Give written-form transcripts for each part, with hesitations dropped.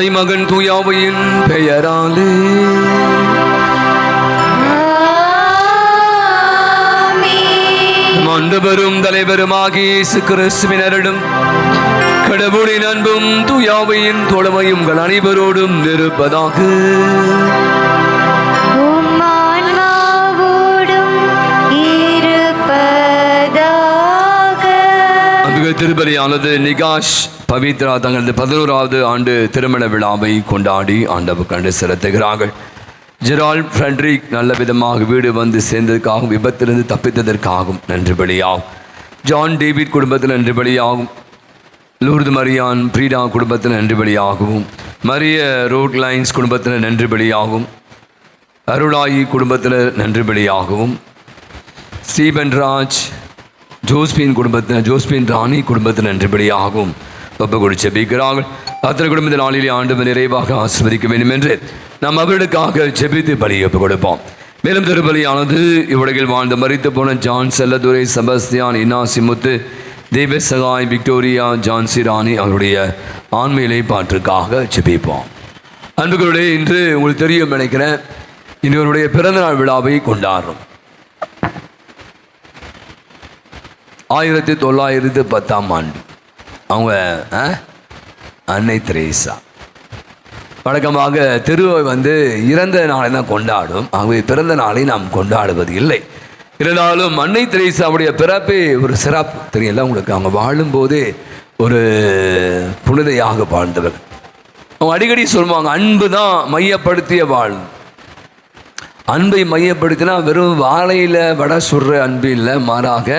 தந்தை மகன் தூயாவையின் பெயராலே ஆண்டவரும் தலைவருமாகிய இயேசு கிறிஸ்துவினரிடம் கடவுளின் அன்பும் தூயாவையின் தோழமையும் உங்கள் அனைவரோடும் இருப்பதாக. திருப்பலியானது நிகாஷ் பவித்ரா தங்களது 11வது ஆண்டு திருமண விழாவை கொண்டாடி ஆண்டவர் கண்டு செலுத்துகிறார்கள். ஜெரால் ஃப்ரெட்ரிக் நல்ல விதமாக வீடு வந்து சேர்ந்ததற்காகவும் விபத்திலிருந்து தப்பித்ததற்காகவும் நன்றி பலியாகும். ஜான் டேவிட் குடும்பத்தில் நன்றி பலியாகும். லூர்து மரியான் பிரீடா குடும்பத்தில் நன்றி பலியாகவும், மரிய ரோட் லைன்ஸ் குடும்பத்தில் நன்றி பலியாகும், அருளாயி குடும்பத்தில் நன்றி பலியாகவும், ஸ்டீபன் ராஜ் ஜோஸ்பின் குடும்பத்தில் ஜோஸ்பின் ராணி குடும்பத்தில் நன்றிபடியாகவும் ஒப்பு கொடுத்து ஜெபிக்கிறார்கள். அத்தனை குடும்பத்தின் நாளிலே ஆண்டவர் நிறைவாக ஆசீர்வதிக்க வேண்டும் என்று நாம் அவர்களுக்காக ஜெபித்து பலி ஒப்பு கொடுப்போம். மேலும் திருப்பலியானது இவ்வுலகில் வாழ்ந்து மரித்து போன ஜான் செல்லதுரை, செபஸ்தியான், இனாசிமுத்து, தேவசகாய், விக்டோரியா, ஜான்சி ராணி அவருடைய ஆண்மையிலை பாற்றுக்காக ஜெபிப்போம். அன்புகளுடைய இன்று உங்களுக்கு தெரியும் நினைக்கிறேன், இவருடைய பிறந்தநாள் விழாவை கொண்டாடுறோம். 1910ஆம் ஆண்டு அவங்க அன்னை தெரேசா வழக்கமாக திருவை வந்து இறந்த நாளை தான் கொண்டாடும். ஆகவே பிறந்த நாளை நாம் கொண்டாடுவது இல்லை. இருந்தாலும் அன்னை தெரேசாவுடைய பிறப்பே ஒரு சிறப்பு தெரியல உங்களுக்கு. அவங்க வாழும்போதே ஒரு புனிதையாக வாழ்ந்தவர். அவங்க அடிக்கடி சொல்லுவாங்க, அன்பு தான் மையப்படுத்திய வாழ். அன்பை மையப்படுத்தினா வெறும் வாழையில் வடை சுடுற அன்பு இல்லை, மாறாக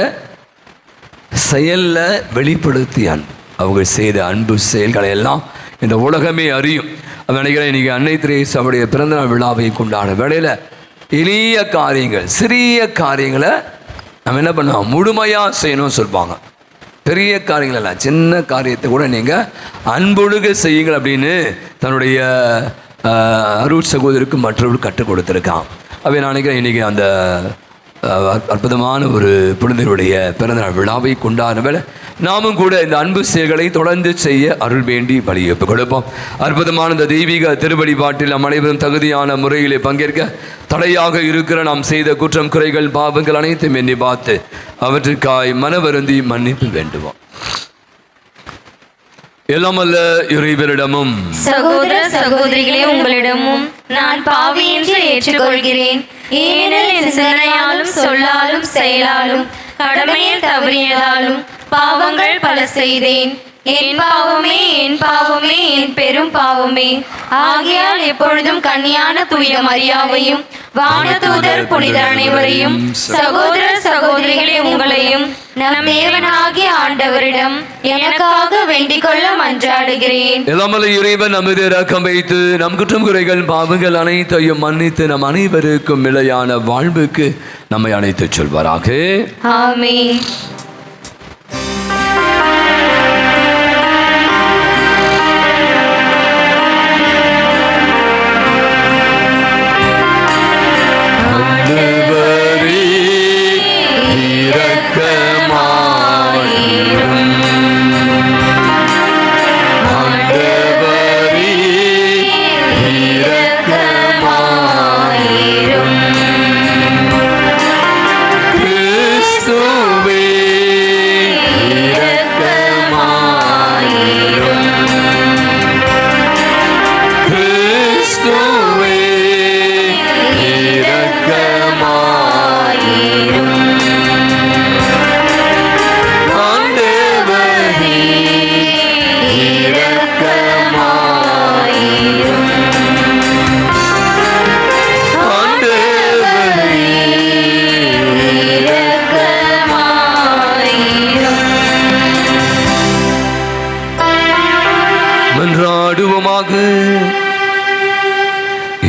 செயலில் வெளிப்படுத்திய அன்பு. அவங்க செய்த அன்பு செயல்களை எல்லாம் இந்த உலகமே அறியும். அவன் நினைக்கிறேன் இன்றைக்கி அன்னை தெரேசாவுடைய பிறந்தநாள் விழாவை கொண்டாட வேளையில் எளிய காரியங்கள், சிறிய காரியங்களை நம்ம என்ன பண்ணுவோம், முழுமையாக செய்யணும்னு சொல்லுவாங்க. பெரிய காரியங்கள் எல்லாம், சின்ன காரியத்தை கூட நீங்கள் அன்பொழுக செய்யுங்கள் அப்படின்னு தன்னுடைய அருள் சகோதரிக்கு மற்றவர்கள் கற்றுக் கொடுத்துருக்கான். அவை நான் நினைக்கிறேன் இன்றைக்கி அந்த அற்புதமான ஒரு புனிதருடைய பிறந்தநாள் விழாவை கொண்டாடுவேன். நாமும் கூட இந்த அன்பு செயல்களை தொடர்ந்து செய்ய அருள் வேண்டி பலி ஒப்புக் கொடுப்போம். அற்புதமான இந்த தெய்வீக திருவழிபாட்டில் நம் அனைவரும் தகுதியான முறையிலே பங்கேற்க தடையாக இருக்கிற நாம் செய்த குற்றம், குறைகள், பாவங்கள் அனைத்தும் எண்ணி பார்த்து அவற்றுக்காய் மனவருந்தி மன்னிப்பு வேண்டுவோம். எல்லாமல்ல இறைவனிடமும் சகோதர சகோதரிகளே உங்களிடமும் நான் பாவி என்று ஏற்றுக்கொள்கிறேன். ஏனெனில் என் சிந்தனையாலும் சொல்லாலும் செயலாலும் கடமையில் தவறியதாலும் பாவங்கள் பல செய்தேன். என் பாவமே என் பாவமே என் பெரும் பாவமே. ஆகையால் எப்பொழுதும் கன்னியான தூய மரியாவையும் வானதூதர் புனித அனைவரையும் சகோதர சகோதரிகளே உங்களையும் நம் தேவனாகிய ஆண்டவரிடம் எனக்காக வேண்டிக் கொள்ள மன்றாடுகிறேன். எல்லாமல்ல இறைவன் நமது இரக்கம் வைத்து நம் குற்றம், குறைகள், பாவங்கள் அனைத்தையும் மன்னித்து நம் அனைவருக்கும் நிலையான வாழ்வுக்கு நம்மை அழைத்துச் சொல்வாராக. ஆமென்.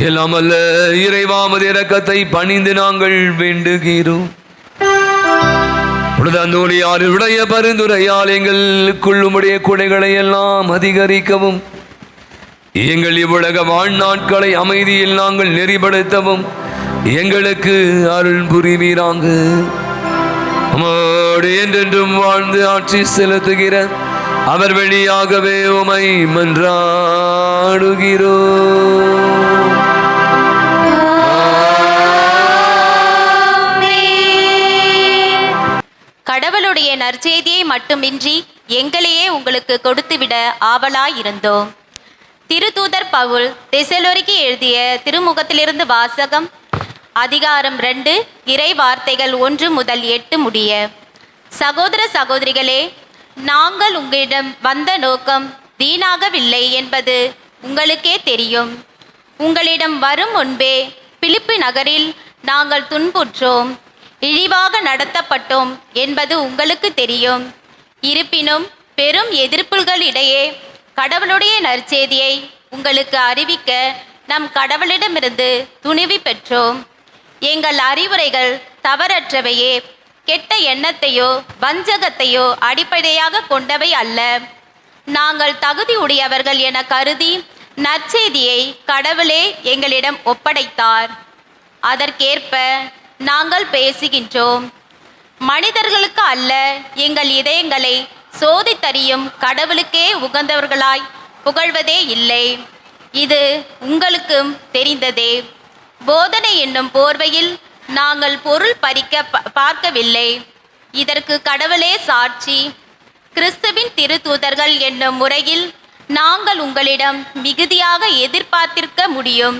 எல்லாமல்ல இறைவாமது இரக்கத்தை பணிந்து நாங்கள் வேண்டுகிறோம். உடைய பரிந்துரையால் எங்களுக்குள் உம்முடைய கொடைகளை எல்லாம் அதிகரிக்கவும், எங்கள் இவ்வுலக வாழ்நாட்களை அமைதியில் நாங்கள் நெறிப்படுத்தவும் எங்களுக்கு அருள் புரிவீராங்க. என்றென்றும் வாழ்ந்து ஆட்சி செலுத்துகிற அவர் வழியாகவே உமை மன்றாடுகிறோ. கடவுளுடைய நற்செய்தியை மட்டுமின்றி எங்களையே உங்களுக்கு கொடுத்துவிட ஆவலாயிருந்தோம். திருத்தூதர் பவுல் தெசலோனிக்கே எழுதிய திருமுகத்திலிருந்து வாசகம். அதிகாரம் 2, இறை வார்த்தைகள் 1 முதல் 8 முடிய. சகோதர சகோதரிகளே, நாங்கள் உங்களிடம் வந்த நோக்கம் வீணாகவில்லை என்பது உங்களுக்கே தெரியும். உங்களிடம் வரும் முன்பே பிலிப்பி நகரில் நாங்கள் துன்புற்றோம், இழிவாக நடத்தப்பட்டோம் என்பது உங்களுக்கு தெரியும். இருப்பினும் பெரும் எதிர்ப்புகளிடையே கடவுளுடைய நற்செய்தியை உங்களுக்கு அறிவிக்க நம் கடவுளிடமிருந்து துணிவு பெற்றோம். எங்கள் அறிவுரைகள் தவறற்றவையே, கெட்ட எண்ணத்தையோ வஞ்சகத்தையோ அடிப்படையாக கொண்டவை அல்ல. நாங்கள் தகுதியுடையவர்கள் என கருதி நற்செய்தியை கடவுளே எங்களிடம் ஒப்படைத்தார். அதற்கேற்ப நாங்கள் பேசுகின்றோம். மனிதர்களுக்கு அல்ல, எங்கள் இதயங்களை சோதித்தறியும் கடவுளுக்கே உகந்தவர்களாய் புகழ்வதே இல்லை. இது உங்களுக்கும் தெரிந்ததே. போதனை என்னும் போர்வையில் நாங்கள் பொருள் பறிக்க பார்க்கவில்லை. இதற்கு கடவுளே சாட்சி. கிறிஸ்துவின் திருத்தூதர்கள் என்னும் முறையில் நாங்கள் உங்களிடம் மிகுதியாக எதிர்பார்த்திருக்க முடியும்.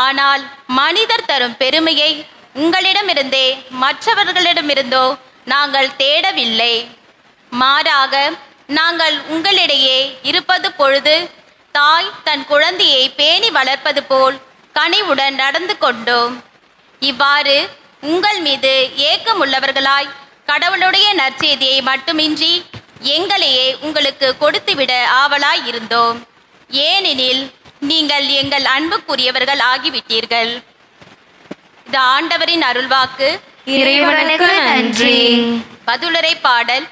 ஆனால் மனிதர் தரும் பெருமையை உங்களிடமிருந்தே மற்றவர்களிடமிருந்தோ நாங்கள் தேடவில்லை. மாறாக நாங்கள் உங்களிடையே இருப்பது பொழுது தாய் தன் குழந்தையை பேணி வளர்ப்பது போல் கனிவுடன் நடந்து கொண்டோம். இவ்வாறு உங்கள் மீது ஏக்கமுள்ளவர்களாய் கடவுளுடைய நற்செய்தியை மட்டுமின்றி எங்களையே உங்களுக்கு கொடுத்துவிட ஆவலாய் இருந்தோம். ஏனெனில் நீங்கள் எங்கள் அன்புக்குரியவர்கள் ஆகிவிட்டீர்கள். இது ஆண்டவரின் அருள்வாக்கு. இறைவனுக்கு நன்றி. பதிலுரை பாடல்.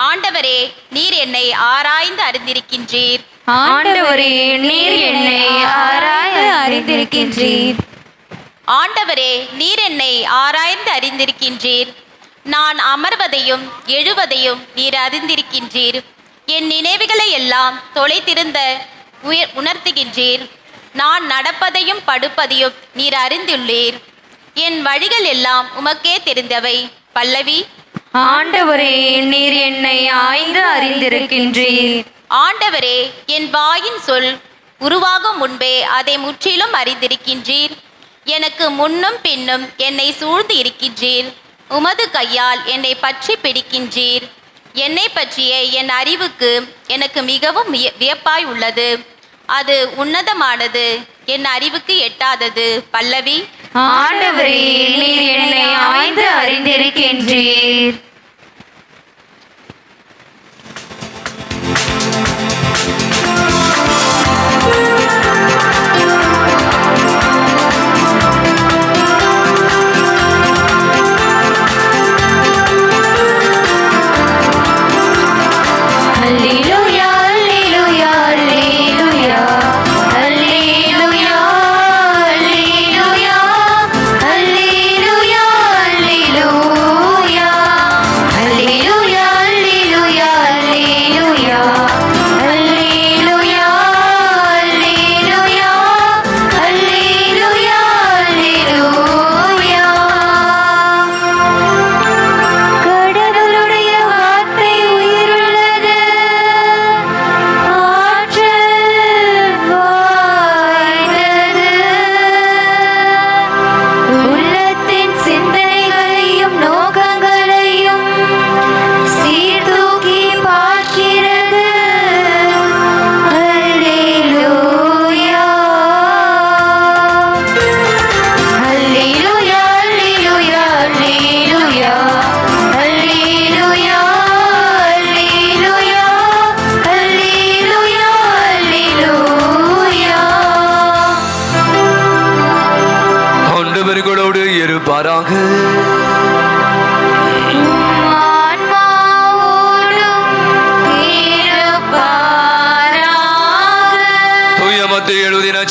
ஆண்டவரே, நீர் என்னை ஆராய்ந்து அறிந்திருக்கின்றீர். ஆண்டவரே, நீர் என்னை ஆராய்ந்து அறிந்திருக்கின்றீர். ஆண்டவரே, நீர் என்னை ஆராய்ந்து அறிந்திருக்கின்றீர். நான் அமர்வதையும் எழுவதையும் நீர் அறிந்திருக்கின்றீர். என் நினைவுகளை எல்லாம் தொலைத்திருந்த உணர்த்துகின்றீர். நான் நடப்பதையும் படுப்பதையும் நீர் அறிந்துள்ளீர். என் வழிகள் எல்லாம் உமக்கே தெரிந்தவை. பல்லவி. ஆண்டவரே, நீர் என்னை ஆய்ந்து அறிந்திருக்கின்றீர். ஆண்டவரே, என் வாயின் சொல் உருவாகும் முன்பே அதை முற்றிலும் அறிந்திருக்கின்றீர். எனக்கு முன்னும் பின்னும் என்னை சூழ்ந்து இருக்கின்றீர். உமது கையால் என்னை பற்றி பிடிக்கின்றீர். என்னை பற்றிய என் அறிவுக்கு எனக்கு மிகவும் வியப்பாய் உள்ளது. அது உன்னதமானது, என் அறிவுக்கு எட்டாதது. பல்லவி. ஆண்டவரே, நீர் என்னை ஆய்ந்து அறிந்திருக்கின்றீர்.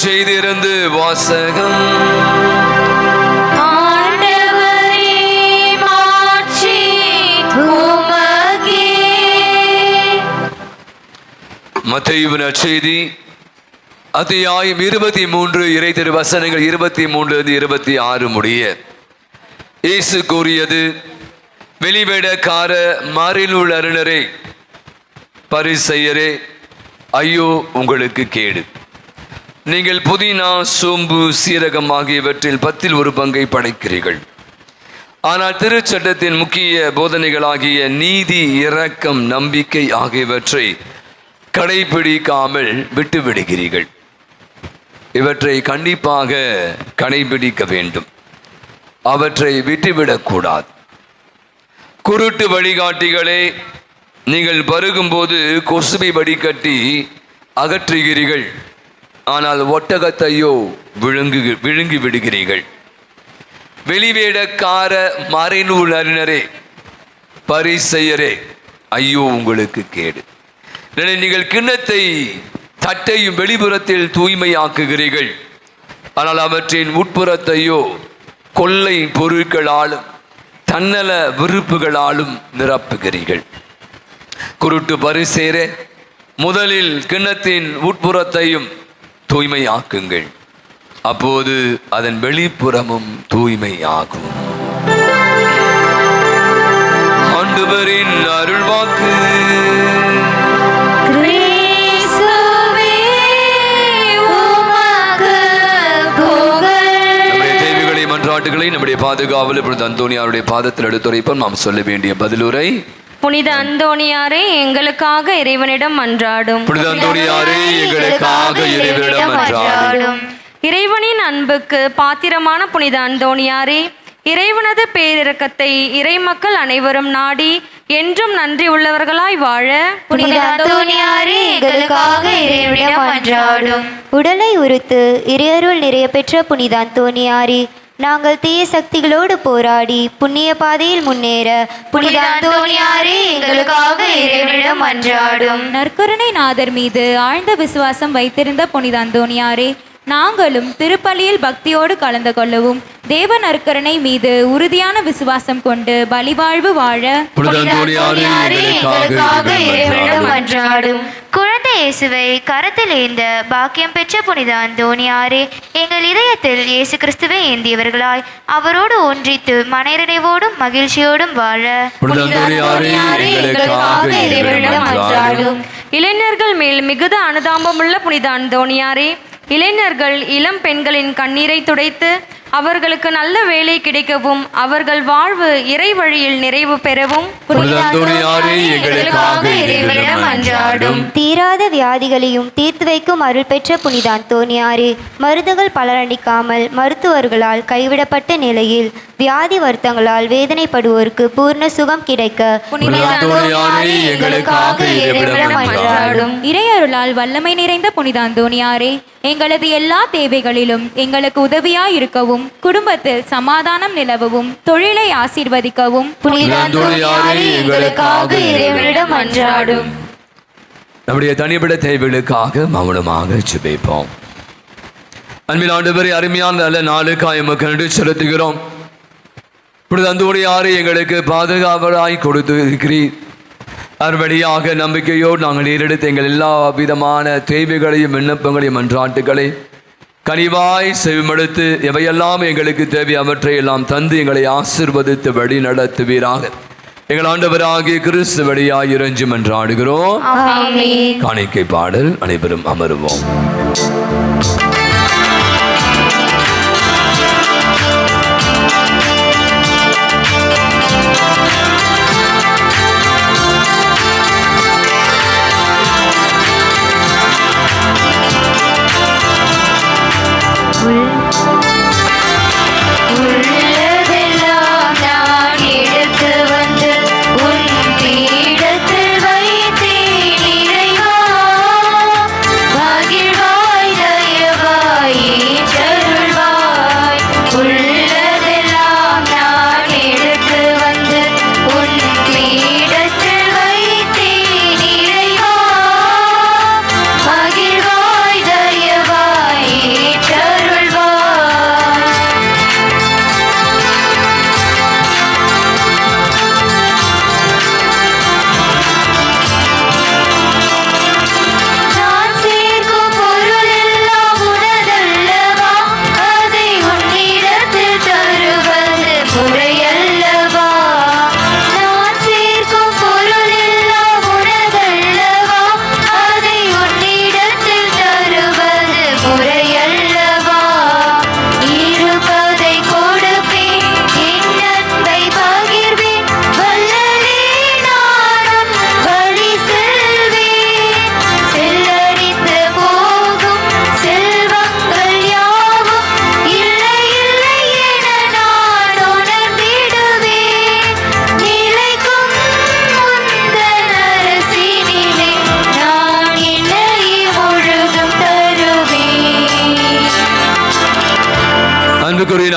செய்திருந்து வாசகம். மத்தேயு நற்செய்தி அத்தியாயம் 23 இறை திருவசனங்கள் 23-26 முடிய. இயேசு கூறியது, வெளிவேடக்கார மறைநூல் அறிஞரே, பரிசேயரே, ஐயோ உங்களுக்கு கேடு! நீங்கள் புதினா, சோம்பு, சீரகம் ஆகியவற்றில் 10 ஒரு பங்கை படைக்கிறீர்கள். ஆனால் திருச்சட்டத்தின் முக்கிய போதனைகளாகிய நீதி, இரக்கம், நம்பிக்கை ஆகியவற்றை கடைபிடிக்காமல் விட்டுவிடுகிறீர்கள். இவற்றை கண்டிப்பாக கடைபிடிக்க வேண்டும். அவற்றை விட்டுவிடக்கூடாது. குருட்டு வழிகாட்டிகளே, நீங்கள் பருகும்போது கொசுவை வடிகட்டி அகற்றுகிறீர்கள், ஆனால் ஒட்டகத்தையோ விழுங்கி விடுகிறீர்கள். வெளிவேடக்கார மறைநூல் அறிஞரே, பரிசேயரே, ஐயோ உங்களுக்கு கேடு! நீங்கள் கிண்ணத்தை, தட்டையும் வெளிப்புறத்தில் தூய்மையாக்குகிறீர்கள், ஆனால் அவற்றின் உட்புறத்தையோ கொள்ளை பொருட்களாலும் தன்னல விருப்புகளாலும் நிரப்புகிறீர்கள். குருட்டு பரிசேயரே, முதலில் கிண்ணத்தின் உட்புறத்தையும் தூய்மையாக்குங்கள், அப்போது அதன் வெளிப்புறமும் தூய்மையாகும். ஆண்டவரின் அருள்வாக்கு. மன்றாட்டுகளை நம்முடைய பாதுகாவல் புனித அந்தோணியாருடைய பாதத்தில் எடுத்துரைப்போம். நாம் சொல்ல வேண்டிய பதிலுரை. புனித அந்தோணியாரே, எங்களுக்காக இறைவனிடம் மன்றாடும். புனித அந்தோணியாரே, எங்களுக்காக இறைவனிடம் மன்றாடும். இறைவனின் அன்புக்கு பாத்திரமான புனித அந்தோணியாரே, இறைவனது பேரிரக்கத்தை இறைமக்கள் அனைவரும் நாடி என்றும் நன்றி உள்ளவர்களாய் வாழ புனித அந்தோணியாரே, எங்களுக்காக இறைவனிடம் மன்றாடும். உடலை உறுத்து இறையருள் நிறைய பெற்ற புனித அந்தோணியாரே, நாங்கள் தீய சக்திகளோடு போராடி புண்ணிய பாதையில் முன்னேற புனித அந்தோணியாரே, எங்களுக்காக இறைவனிடம் மன்றாடும். நற்கருணை நாதர் மீது ஆழ்ந்த விசுவாசம் வைத்திருந்த புனித அந்தோணியாரே, நாங்களும் திருப்பலியில் பக்தியோடு கலந்து கொள்ளவும் தேவ நற்கருணை மீது உறுதியான விசுவாசம் கொண்டு பலிவாழ்வு வாழ குழந்தை இயேசுவை கரத்தில் ஏந்த பாக்கியம் பெற்ற புனித அந்தோணியாரே, எங்கள் இதயத்தில் இயேசு கிறிஸ்துவை ஏந்தியவர்களாய் அவரோடு ஒன்றித்து மனநிறைவோடும் மகிழ்ச்சியோடும் வாழ இளைஞர்கள் மேல் மிகுந்த அனுதாபமுள்ள புனித அந்தோணியாரே, இளைஞர்கள் இளம் பெண்களின் கண்ணீரை துடைத்து அவர்களுக்கு நல்ல வேலை கிடைக்கவும் அவர்கள் வாழ்வு இறை வழியில் நிறைவு பெறவும் தீராத வியாதிகளையும் தீர்த்து வைக்கும் அருள் பெற்ற புனித அந்தோணியாரே, மருந்துகள் பலனளிக்காமல் மருத்துவர்களால் கைவிடப்பட்ட நிலையில் வியாதி வருத்தங்களால் வேதனைப்படுவோருக்கு பூர்ண சுகம் கிடைக்க இறையருளால் வல்லமை நிறைந்த புனித அந்தோணியாரே, எங்களது எல்லா தேவைகளிலும் எங்களுக்கு உதவியாய் இருக்கவும், குடும்பத்தில் சமாதானம் நிலவவும், தொழிலை ஆசீர்வதிக்கவும் நம்முடைய தனிப்பட்ட தேவைகளுக்காக மௌனமாக ஜெபிப்போம். அன்பில் ஆண்டவரே, அருமையான நல்ல நாளுக்காக எமக்கு நன்றி செலுத்துகிறோம். புனித அந்தோணியாரை எங்களுக்கு பாதுகாவலாய் கொடுத்து இருக்கிறீர். அறுவடியாக நம்பிக்கையோடு நாங்கள் ஏறெடுத்த எங்கள் எல்லா விதமான தேவைகளையும் விண்ணப்பங்களையும் மன்றாட்டுகளை கனிவாய் செவிமடுத்து எவையெல்லாம் எங்களுக்கு தேவை அவற்றை எல்லாம் தந்து எங்களை ஆசீர்வதித்து வழி நடத்துவீராக. எங்கள் ஆண்டவராகிய கிறிஸ்து வழியாய் இறைஞ்சி மன்றாடுகிறோம். காணிக்கை பாடல். அனைவரும் அமருவோம். பகிர்வா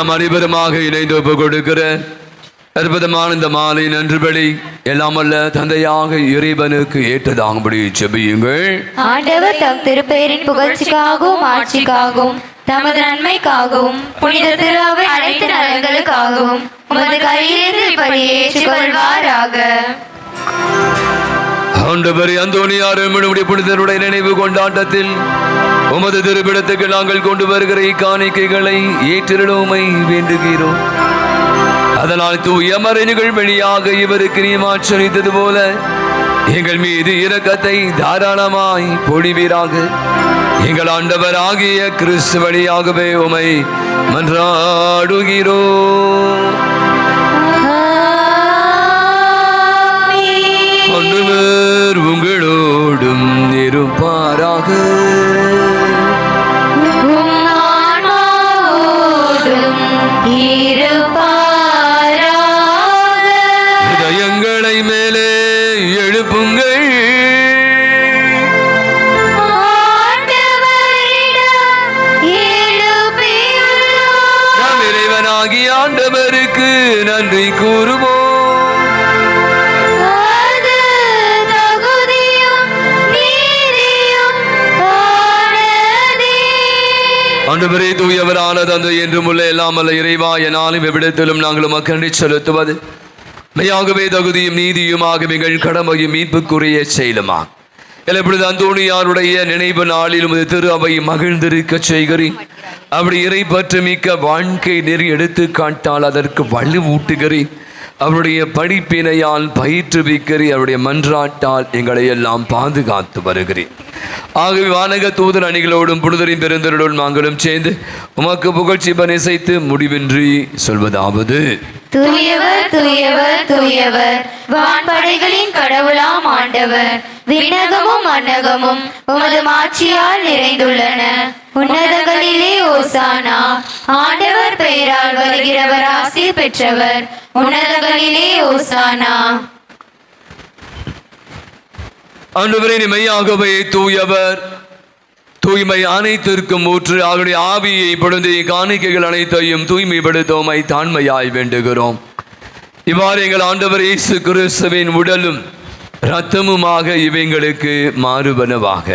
நாம் அனைவருமாக இணைந்து ஒப்பு கொடுக்கிற அற்புதமான இந்த மாலை நன்று பலி எல்லாம் அல்ல தந்தையாக இறைவனுக்கு ஏற்றதாகும்படி செபியுங்கள். ஆண்டவர் தம் திருப்பெயரின் புகழ்ச்சிக்காகவும் ஆட்சிக்காகவும் தமது நன்மைக்காகவும் புனித திருவை அனைத்து நலன்களுக்காகவும் உமது கையிலிருந்து இப்படி ஏற்றுக்கொள்வாராக. ஆண்டவரே, அந்தோனியார் நம்முடைய புனிதருடைய நினைவு கொண்டாட்டத்தில் உமது திருப்பிடத்துக்கு நாங்கள் கொண்டு வருகிற இக்காணிக்கைகளை ஏற்றிடுமை வேண்டுகிறோம். அதனால் தூய மறைகள் வழியாக இவருக்கு நீ மாற்றளித்தது போல எங்கள் மீது இரக்கத்தை தாராளமாய் பொழிவீராக. எங்கள் ஆண்டவராகிய கிறிஸ்து வழியாகவே உமை மன்றாடுகிறோம். ஆண்டவர் உங்களோடும் இருப்பாராக. இதயங்களை மேலே எழுப்புங்கள். நம் இறைவனாகிய ஆண்டவருக்கு நன்றி கூறுவோம். ஆண்டவரே, தூயவரான தந்தை என்றும் உள்ள எல்லாம் அல்ல இறைவா, என்னாலும் எவ்விடத்திலும் நாங்கள் உமக்கு செலுத்துவது மெய்யாகவே தகுதியும் நீதியுமாக எங்கள் கடமையும் மீட்புக்குரிய செயலுமா. எப்பொழுது அந்தோனியாருடைய நினைவு நாளில் உமது திரு அவை மகிழ்ந்திருக்க செய்கிறேன். அப்படி இறை பற்று மிக்க வாழ்க்கை நெறி எடுத்து காட்டால் அதற்கு வலுவூட்டுகிறேன். அவருடைய படிப்பினையால் பயிற்றுவிக்கிறேன். அவருடைய மன்றாட்டால் எங்களை எல்லாம் பாதுகாத்து வருகிறேன். ஆகவே வானக தூதர் அணிகளோடும் புனிதரின் பெருந்தரோடும் நாங்களும் சேர்ந்து உமக்கு புகழ்ச்சி பணிசைத்து முடிவின்றி சொல்வதாவது: தூயவர் தூயவர் தூயவர், வான்படைகளின் கடவுளாம் ஆண்டவர். விண்ணகமும் மன்னகமும் உமது மாட்சியால் நிறைந்துள்ளன. உன்னதங்களிலே ஓசானா. ஆண்டவர் பெயரால் வருகிறவர் ஆசி பெற்றவர். உன்னதங்களிலே ஓசானா. ஆண்டவரே, மெய்யாகவே தூயவர், தூய்மை அனைத்திற்கும் ஊற்று. அவருடைய ஆவியை பொழுது காணிக்கைகள் அனைத்தையும் தூய்மைப்படுத்தோமை தாண்மையாய் வேண்டுகிறோம். இவ்வாறு எங்கள் ஆண்டவர் இயேசு கிறிஸ்துவின் உடலும் இரத்தமுமாக இவைங்களுக்கு மாறுபனவாக.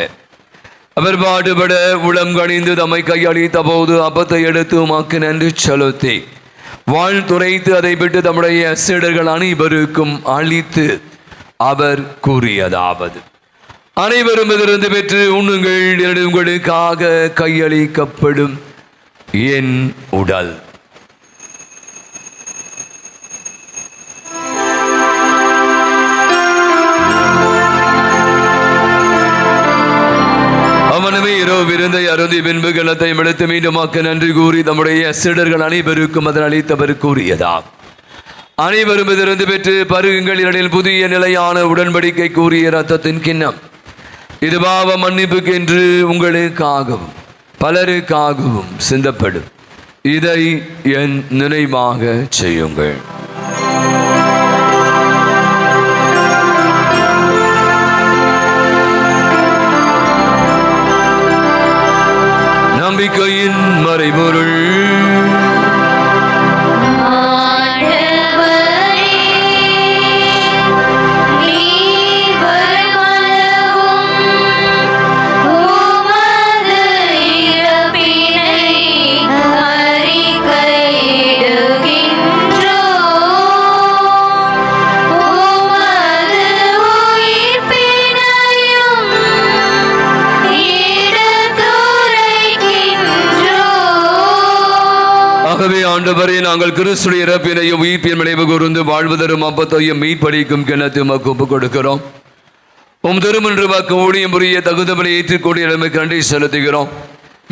அவர் பாடுபட உளம் கணிந்து தம்மை கையளித்த போது அப்பத்தை எடுத்து உமக்கு நன்றி செலுத்தி வாழ்த்துரைத்து அதை விட்டு தம்முடைய சீடர்கள் அனைவருக்கும் அளித்து அவர் கூறியதாவது: அனைவரும் இதிலிருந்து பெற்று உண்ணுங்கள், உங்களுக்காக கையளிக்கப்படும் என் உடல். அவனவே இரவு விருந்தை அருந்தி பின்பு கிணத்தை எடுத்து மீண்டுமாக்க நன்றி கூறி தம்முடைய சீடர்கள் அனைவருக்கும் அதன் அளித்தவர் கூறியதா: அனைவரும் இதிலிருந்து பெற்று பருகுங்கள், இரண்டில் புதிய நிலையான உடன்படிக்கை கூறிய இரத்தத்தின் கிண்ணம். இது பாவ மன்னிப்புக்கென்று உங்களுக்காகவும் பலருக்காகவும் சிந்தப்படும். இதை என் நினைவாக செய்யுங்கள். நம்பிக்கையின் மறைபொருள். ஆண்டவரே, நாங்கள் கிறிஸ்துடைய இறப்பினையும் உயிர்ப்பின் நினைவு கூர்ந்து வாழ்வதரும் அப்பத்தையும் மீட்பளிக்கும் கிணத்து உமக்கு ஒப்புக் கொடுக்கிறோம். உம் திருமன்று வாக்கு ஊழியம் புரிய தகுந்தவனை ஏற்றுக்கூடிய நிலைமைக்கு நன்றி செலுத்துகிறோம்.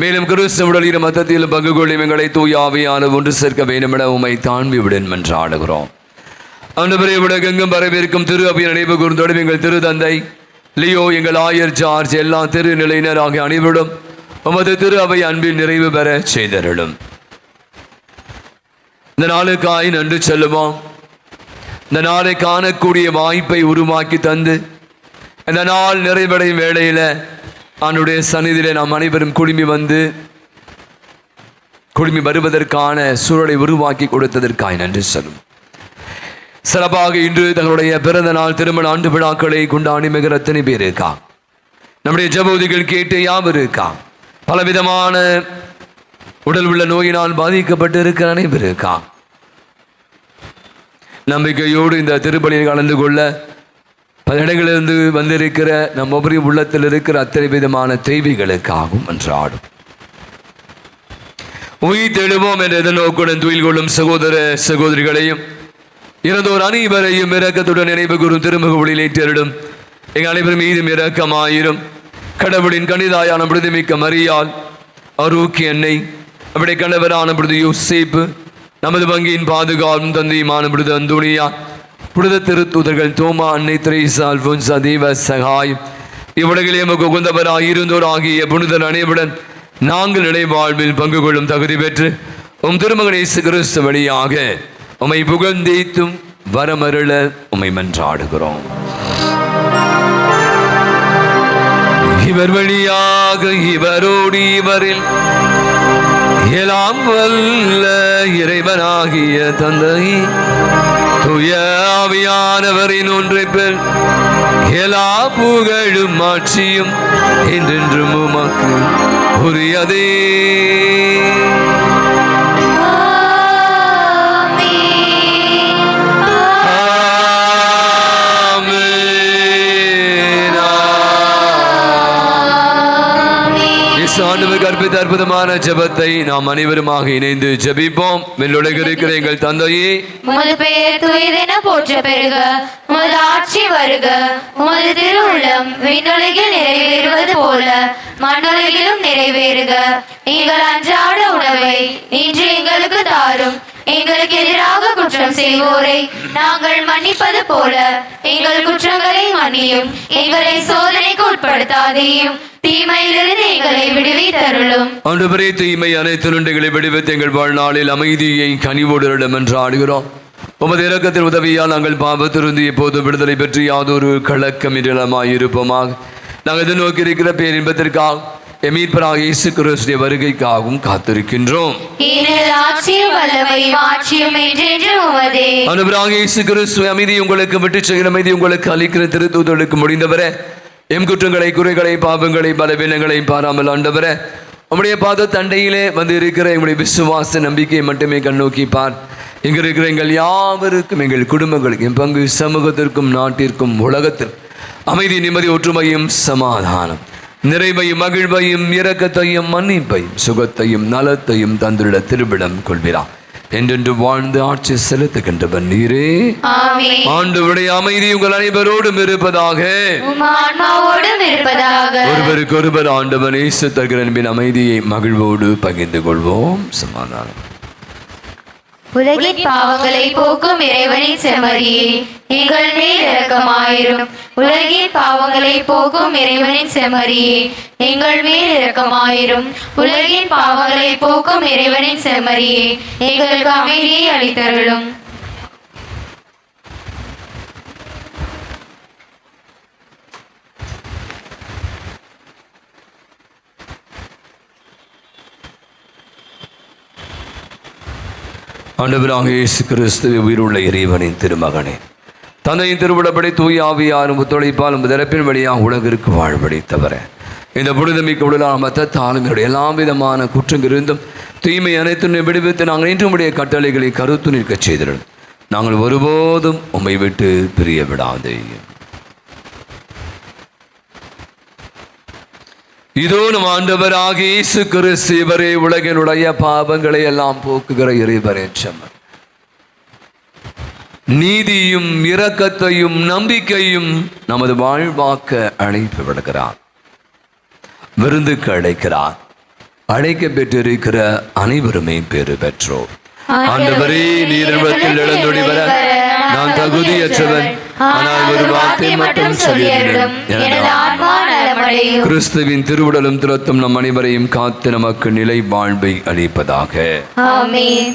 மேலும் கிறிஸ்து உடலின் மத்தத்தில் பங்கு கொள்ளும் எங்களை தூய ஆவியான ஒன்று சேர்க்க வேண்டும் என உம்மை தாழ்வி விடன் என்றாடுகிறோம். ஆண்டவரே, உலகெங்கும் வரவேற்கும் திரு அவையை நினைவு கூர்ந்தோடும் எங்கள் திரு தந்தை லியோ, எங்கள் ஆயர் ஜார்ஜ், எல்லா திரு நிலையினர் ஆகிய அனைவரும் உமது திரு அவை அன்பில் நிறைவு பெற செய்தருளும். இந்த நாளுக்காய் நன்றி செல்லுவோம். இந்த நாளை காணக்கூடிய வாய்ப்பை உருவாக்கி தந்து இந்த நாள் நிறைவடையும் வேளையில் ஆண்டுடைய சந்நிதியிலே நாம் அனைவரும் குழுமி வந்து குழுமி வருவதற்கான சூழலை உருவாக்கி கொடுத்ததற்காய் நன்றி சொல்லும். சிறப்பாக இன்று தங்களுடைய பிறந்த நாள் திருமண ஆண்டு விழாக்களை கொண்டாடி மிக அத்தனை பேர் இருக்கா. நம்முடைய ஜபோதிகள் கேட்டு யாவர் இருக்கா. பலவிதமான உடல் உள்ள நோயினால் பாதிக்கப்பட்டு இருக்கிற அனைவர் இருக்கா. நம்பிக்கையோடு இந்த திருப்பலியில் கலந்து கொள்ள பல இடங்களிலிருந்து வந்திருக்கிற நம் ஒவ்வொரு உள்ளத்தில் இருக்கிற அத்தனை விதமான தேவைகளுக்காகவும் அன்றாடும் உயிர் தெழுவோம் என்ற எதிர்நோக்குடன் துயில் கொள்ளும் சகோதர சகோதரிகளையும் இறந்தோர் அனைவரையும் இரக்கத்துடன் நினைவு கூறும் திருமுக ஒளியில் ஏற்றிடும் எங்கள் அனைவரும் மீதும் இரக்கமாயிரும். கடவுளின் கனிதாயான பிரதிமிக்க மரியாள், ஆரோக்கிய அன்னை, அப்படி கணவரான பிரதி யோசேப்பு, நமது வங்கியின் பாதுகாப்பும் தந்தையுமான பிரதி அந்தோனியா, புனித திருத்தூதர்கள் தோமா, அன்னை தெரேசா, அல்போன்சா, தேவ சகாயம், இவ்வுலகில் எமக்கு உகந்தவராக இருந்தோர் ஆகிய புனிதர் அனைவருடன் நாங்கள் நிலை வாழ்வில் பங்கு கொள்ளும் தகுதி பெற்று உம் திருமகன் இயேசு கிறிஸ்து வழியாக உம்மை புகழ்ந்தேத்தும் வரமருள உம்மை மன்றாடுகிறோம். இவர் வழியாக இவரோடு இவரில் எல்லாம் வல்ல இறைவனாகிய தந்தை தூய ஆவியானவரின் ஒன்றைப்பெல் எல்லா புகழும் ஆட்சியும் என்றென்றும் உமக்கு உரியதே. ஆண்டவர் கற்பித்த அற்புதமான ஜெபத்தை நாம் அனைவருமாக இணைந்து ஜெபிப்போம். விண்ணுலகில் இருக்கிற எங்கள் தந்தையே, உமது பெயர் தூயதென போற்ற பெறுக, உமது ஆட்சி வருக, உமது திருவுள்ளம் விண்ணுலகில் நிறைவேறுவது போல மண்ணுலகிலும் நிறைவேறுக. எங்கள் அன்றாட உணவை இன்று எங்களுக்கு தாரும். எங்களுக்கு எதிராக குற்றம் செய்வோரை நாங்கள் மன்னிப்பது போல எங்கள் குற்றங்களை மன்னியும். எங்களை சோதனைக்கு உட்படுத்தாதேயும், தீமையிலிருந்து எங்களை விடுவித்தருளும். ஆண்டவரே, தீமை அனைத்து நுண்டைகளை விடுவித்து எங்கள் வாழ்நாளில் அமைதியை கனிவோடு என்று ஆடுகிறோம். உமது இரக்கத்தின் உதவியால் நாங்கள் பாவத்திலிருந்து எப்போது விடுதலை பெற்று யாதொரு கலக்கம் இல்லாமாயிருப்போமாக. நாங்கள் எதிர்நோக்கி இருக்கிற பேரின்பத்திற்காக எமீட்பராக இயேசு கிறிஸ்துவின் வருகைக்காகவும் காத்திருக்கின்றோம். ஆண்டவராக இயேசு கிறிஸ்து, அமைதி உங்களுக்கு விட்டு செல்கிற அமைதி உங்களுக்கு அளிக்கிற திருத்தூதர்களுக்கு முடிந்தவரே, எம் குற்றங்களை, குறைகளை, பாவங்களை, பலவீனங்களை பாராமல் ஆண்டவரே, உம்முடைய பாத தண்டையிலே வந்து இருக்கிற எங்களுடைய விசுவாச நம்பிக்கையை மட்டுமே கண்ணோக்கி பார். இங்கு இருக்கிற எங்கள் யாவருக்கும், எங்கள் குடும்பங்களுக்கு, என் பங்கு சமூகத்திற்கும், நாட்டிற்கும், உலகத்திற்கும் அமைதி, நிம்மதி, ஒற்றுமையும், சமாதானம், நிறைவையும், மகிழ்வையும், இரக்கத்தையும், மன்னிப்பையும், சுகத்தையும், நலத்தையும் தந்திட திருவிடம் கொள்கிறார். என்றென்று வாழ்ந்து ஆட்சி செலுத்துகின்றவர் நீரே. ஆண்டவருடைய அமைதி உங்கள் அனைவரோடும் இருப்பதாக. ஒருவருக்கு ஒருவர் ஆண்டவர் இயேசு தருகிற அன்பின் அமைதியை மகிழ்வோடு பகிர்ந்து கொள்வோம். சமாதானம். உலகின் பாவங்களை போக்கும் இறைவனின் செம்மறியே, எங்கள் மேல் இரக்கமாயிரும். உலகின் பாவங்களை போக்கும் இறைவனின் செம்மறியே, எங்கள் மேல் இரக்கமாயிரும். உலகின் பாவங்களை போக்கும் இறைவனின் செம்மறியே, எங்களுக்கு அமைதியை அளித்தருளும். ஆண்டவராக இயேசு கிறிஸ்து, உயிருள்ள இறைவனின் திருமகனே, தந்தையின் திருவிழப்படி தூய ஆவியாரும் ஒத்துழைப்பாலும் திறப்பின் வழியாக உலகிற்கு வாழ்வடைத்தவர இந்த புனிதமிக்க உடலால் மத்தத்தாலும் எல்லா விதமான குற்றங்கிருந்தும் தீமை அனைத்தும் விடுவித்து நாங்கள் இன்றுமுடைய கட்டளைகளை கருத்து நிற்கச் செய்திடும். நாங்கள் ஒருபோதும் உம்மை விட்டு பிரிய விடாதே. இதோ நம் ஆண்டவராக இயேசு கிறிஸ்து இவரே உலகினுடைய பாவங்களை எல்லாம் போக்குகிற இறைவரே செம்மன். நீதியும் இரக்கத்தையும் நம்பிக்கையும் நமது வாழ்வாக்க அழைப்பு விடுகிறார். விருந்துக்கு அழைக்கிறார். அழைக்க பெற்றிருக்கிற அனைவருமே பேறு பெற்றோர். ஆண்டவரே, நீர் இடத்தில் எழுந்தொடி வர நான் தகுதியற்றவன், ஆனால் ஒரு வார்த்தை மட்டும் சொல்லிவிடும், கிறிஸ்துவின் திருவுடலும் திரத்தும் நம் அனைவரையும் காத்து நமக்கு நிலை வாழ்வை அளிப்பதாக. ஆமென்.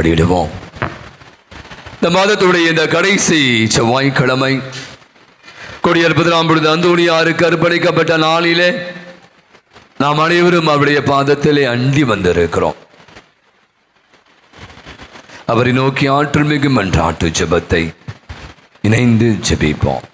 மண்டியிடுவோம். இந்த மாதத்துடைய இந்த கடைசி செவ்வாய்க்கிழமை கொடியற்பதாம் பொழுது அந்தோணியாருக்கு அர்ப்பணிக்கப்பட்ட நாளிலே நாம் அனைவரும் அவருடைய பாதத்திலே அண்டி வந்திருக்கிறோம். அவரை நோக்கி ஆற்றல் மிகு மன்றாட்டு ஜெபத்தை இணைந்து ஜெபிப்போம்.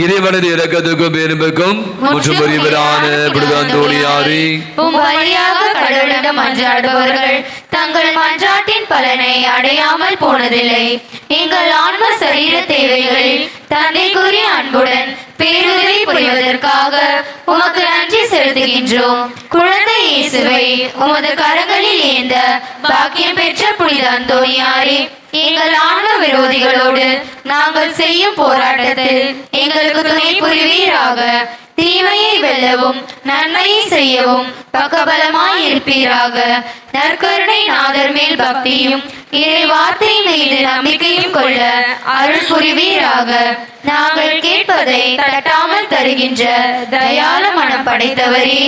இறைவனது இரக்கத்துக்கும் பெருமைக்கும் முற்றுமுறிவரான புனித அந்தோணியாரே, உம் வழியாக கடவுளிடம் மன்றாடுபவர்கள் தங்கள் மன்றாட்டின் பலனை அடையாமல் போனதில்லை. எங்கள் ஆன்ம சரீர தேவைகளில் தந்தைக்குரிய அன்புடன் பேருதவி புரிவதற்காக உமக்கு நன்றி செலுத்துகின்றோம். குழந்தை இயேசுவை உமது கரங்களில் ஏந்த பாக்கியம் பெற்ற புனித அந்தோணியாரே, எங்கள் ஆன்ம விரோதிகளோடு நாங்கள் செய்யும் போராட்டத்தில் எங்களுக்கு துணை புரிவீராக. தீமையை வெல்லவும் நன்மையை செய்யவும் பக்கபலமாய் இருப்பீராக. நற்கருணை நாதர் மேல் பக்தியும் இறை வார்த்தை மீது நம்பிக்கையும் கொள்ள அருள் புரிவீராக. நாங்கள் கேட்பதை தட்டாமல் தருகின்ற தயால மனம் படைத்தவரே.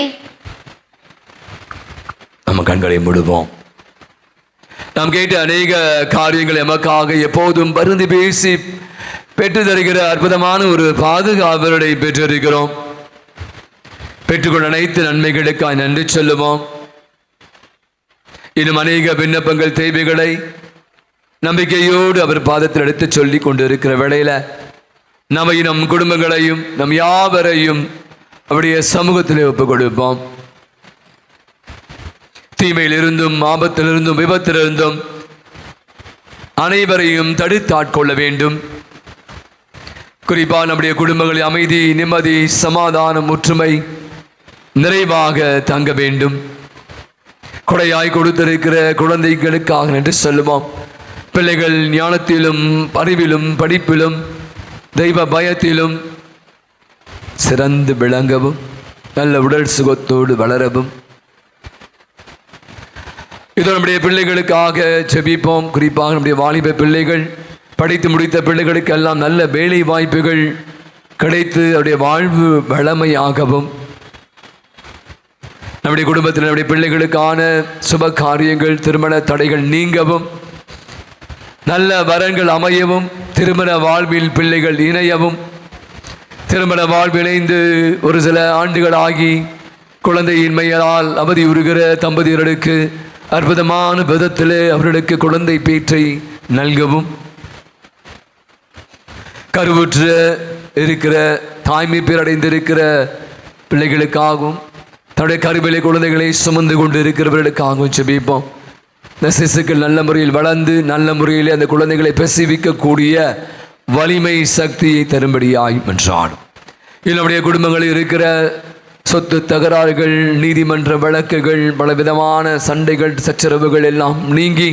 நம்ம கண்களை மூடுவோம். நாம் கேட்ட அநேக காரியங்கள் எமக்காக எப்போதும் பருந்து பேசி பெற்று தருகிற அற்புதமான ஒரு பாதுகாவலரை பெற்றிருக்கிறோம். பெற்றுக்கொண்ட அனைத்து நன்மைகளுக்காக நன்றி சொல்லுவோம். இன்னும் அநேக விண்ணப்பங்கள் தேவைகளை நம்பிக்கையோடு அவர் பாதத்தில் எடுத்து சொல்லி கொண்டிருக்கிற வேளையில நம்ம நம் குடும்பங்களையும் நம் யாவரையும் அவருடைய சமூகத்திலே ஒப்புக் கொடுப்போம். தீமையிலிருந்தும் ஆபத்திலிருந்தும் விபத்திலிருந்தும் அனைவரையும் தடுத்தாட்கொள்ள வேண்டும். குறிப்பாக நம்முடைய குடும்பங்களில் அமைதி, நிம்மதி, சமாதானம், ஒற்றுமை நிறைவாக தங்க வேண்டும். கொடையாய் கொடுத்திருக்கிற குழந்தைகளுக்காக நன்றி சொல்லுவோம். பிள்ளைகள் ஞானத்திலும் அறிவிலும் படிப்பிலும் தெய்வ பயத்திலும் சிறந்து விளங்கவும் நல்ல உடல் சுகத்தோடு வளரவும் இதோ நம்முடைய பிள்ளைகளுக்காக ஜெபிப்போம். குறிப்பாக நம்முடைய வாலிப பிள்ளைகள், படித்து முடித்த பிள்ளைகளுக்கு எல்லாம் நல்ல வேலை வாய்ப்புகள் கிடைத்து அவருடைய வாழ்வு வளமையாகவும், நம்முடைய குடும்பத்தில் நம்முடைய பிள்ளைகளுக்கான சுப காரியங்கள், திருமண தடைகள் நீங்கவும், நல்ல வரன்கள் அமையவும், திருமண வாழ்வில் பிள்ளைகள் இணையவும், திருமண வாழ்வு இணைந்து ஒரு சில ஆண்டுகள் ஆகி குழந்தையின்மையால் அவதியுறுகிற தம்பதியர்களுக்கு அற்புதமான விதத்திலே அவர்களுக்கு குழந்தை பேற்றை நல்கவும், கருவுற்று இருக்கிற தாய்மை பேரடைந்திருக்கிற பிள்ளைகளுக்காகவும், தன்னுடைய கருவிலை குழந்தைகளை சுமந்து கொண்டு இருக்கிறவர்களுக்காகவும் ஜெபிப்போம். இந்த சிசுக்கள் நல்ல முறையில் வளர்ந்து நல்ல முறையில் அந்த குழந்தைகளை பிரசவிக்கக்கூடிய வலிமை சக்தியை தரும்படியாய் மன்றாடும். நம்முடைய குடும்பங்களில் இருக்கிற சொத்து தகராறுகள், நீதிமன்ற வழக்குகள், பலவிதமான சண்டைகள், சச்சரவுகள் எல்லாம் நீங்கி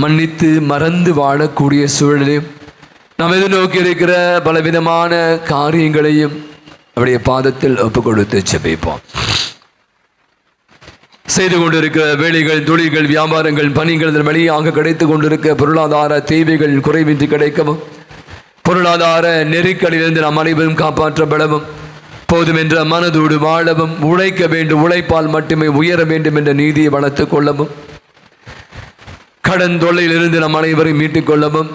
மன்னித்து மறந்து வாழக்கூடிய சூழலையும் நாம் எதிர்நோக்கி இருக்கிற பலவிதமான காரியங்களையும் அவருடைய பாதத்தில் ஒப்பு கொடுத்து ஜெபிப்போம். செய்து கொண்டிருக்கிற வேலைகள், தொழில்கள், வியாபாரங்கள், பணிகள் இதன் வழியாக கிடைத்து கொண்டிருக்க பொருளாதார தேவைகள் குறைவின்றி கிடைக்கவும், பொருளாதார நெருக்கடியிலிருந்து நாம் அனைவரும் காப்பாற்றப்படவும், போதும் என்ற மனதோடு வாழவும், உழைக்க வேண்டும், உழைப்பால் மட்டுமே உயர வேண்டும் என்ற நீதியை வளர்த்துக் கொள்ளவும், கடன் தொல்லையிலிருந்து நம் அனைவரையும் மீட்டுக் கொள்ளவும்,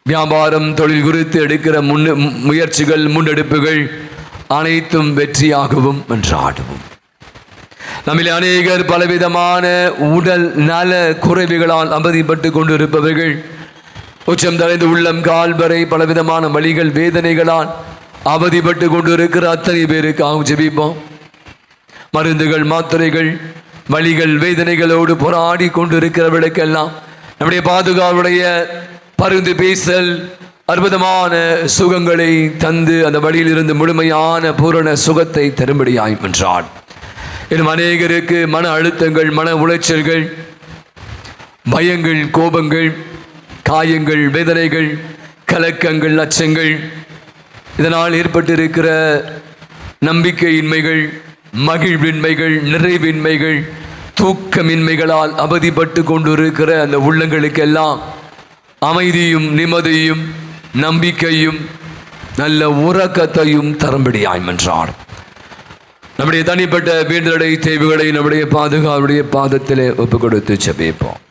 வியாபாரம் தொழில் குறித்து எடுக்கிற முயற்சிகள், முன்னெடுப்புகள் அனைத்தும் வெற்றியாகவும் மன்றாடுவோம். நம்மில் அநேகர் பலவிதமான உடல் நல குறைவுகளால் அவதிப்பட்டு கொண்டிருப்பவர்கள், உச்சம் தலைந்து உள்ளம் கால் வரை பலவிதமான வலிகள், வேதனைகளால் அவதிப்பட்டு கொண்டிருக்கிற அத்தனை பேருக்காகவும் ஜெபிப்போம். மருந்துகள், மாத்திரைகள், வலிகள், வேதனைகளோடு போராடி கொண்டிருக்கிறவர்களுக்கெல்லாம் நம்முடைய பாதுகாப்புடைய பருந்து பேசல் அற்புதமான சுகங்களை தந்து அந்த வழியிலிருந்து முழுமையான பூரண சுகத்தை தரும்படியாய் மன்றாடு. இன்னும் அநேகருக்கு மன அழுத்தங்கள், மன உளைச்சல்கள், பயங்கள், கோபங்கள், காயங்கள், வேதனைகள், கலக்கங்கள், அச்சங்கள், இதனால் ஏற்பட்டிருக்கிற நம்பிக்கையின்மைகள், மகிழ்வின்மைகள், நிறைவின்மைகள், தூக்கமின்மைகளால் அவதிப்பட்டு கொண்டிருக்கிற அந்த உள்ளங்களுக்கெல்லாம் அமைதியும் நிம்மதியும் நம்பிக்கையும் நல்ல உறக்கத்தையும் தரும்படியாய் மன்றாடும். நம்முடைய தனிப்பட்ட வேண்டுதலை தேவைகளை நம்முடைய பாதுகாவலுடைய பாதத்திலே ஒப்பு கொடுத்து ஜெபிப்போம்.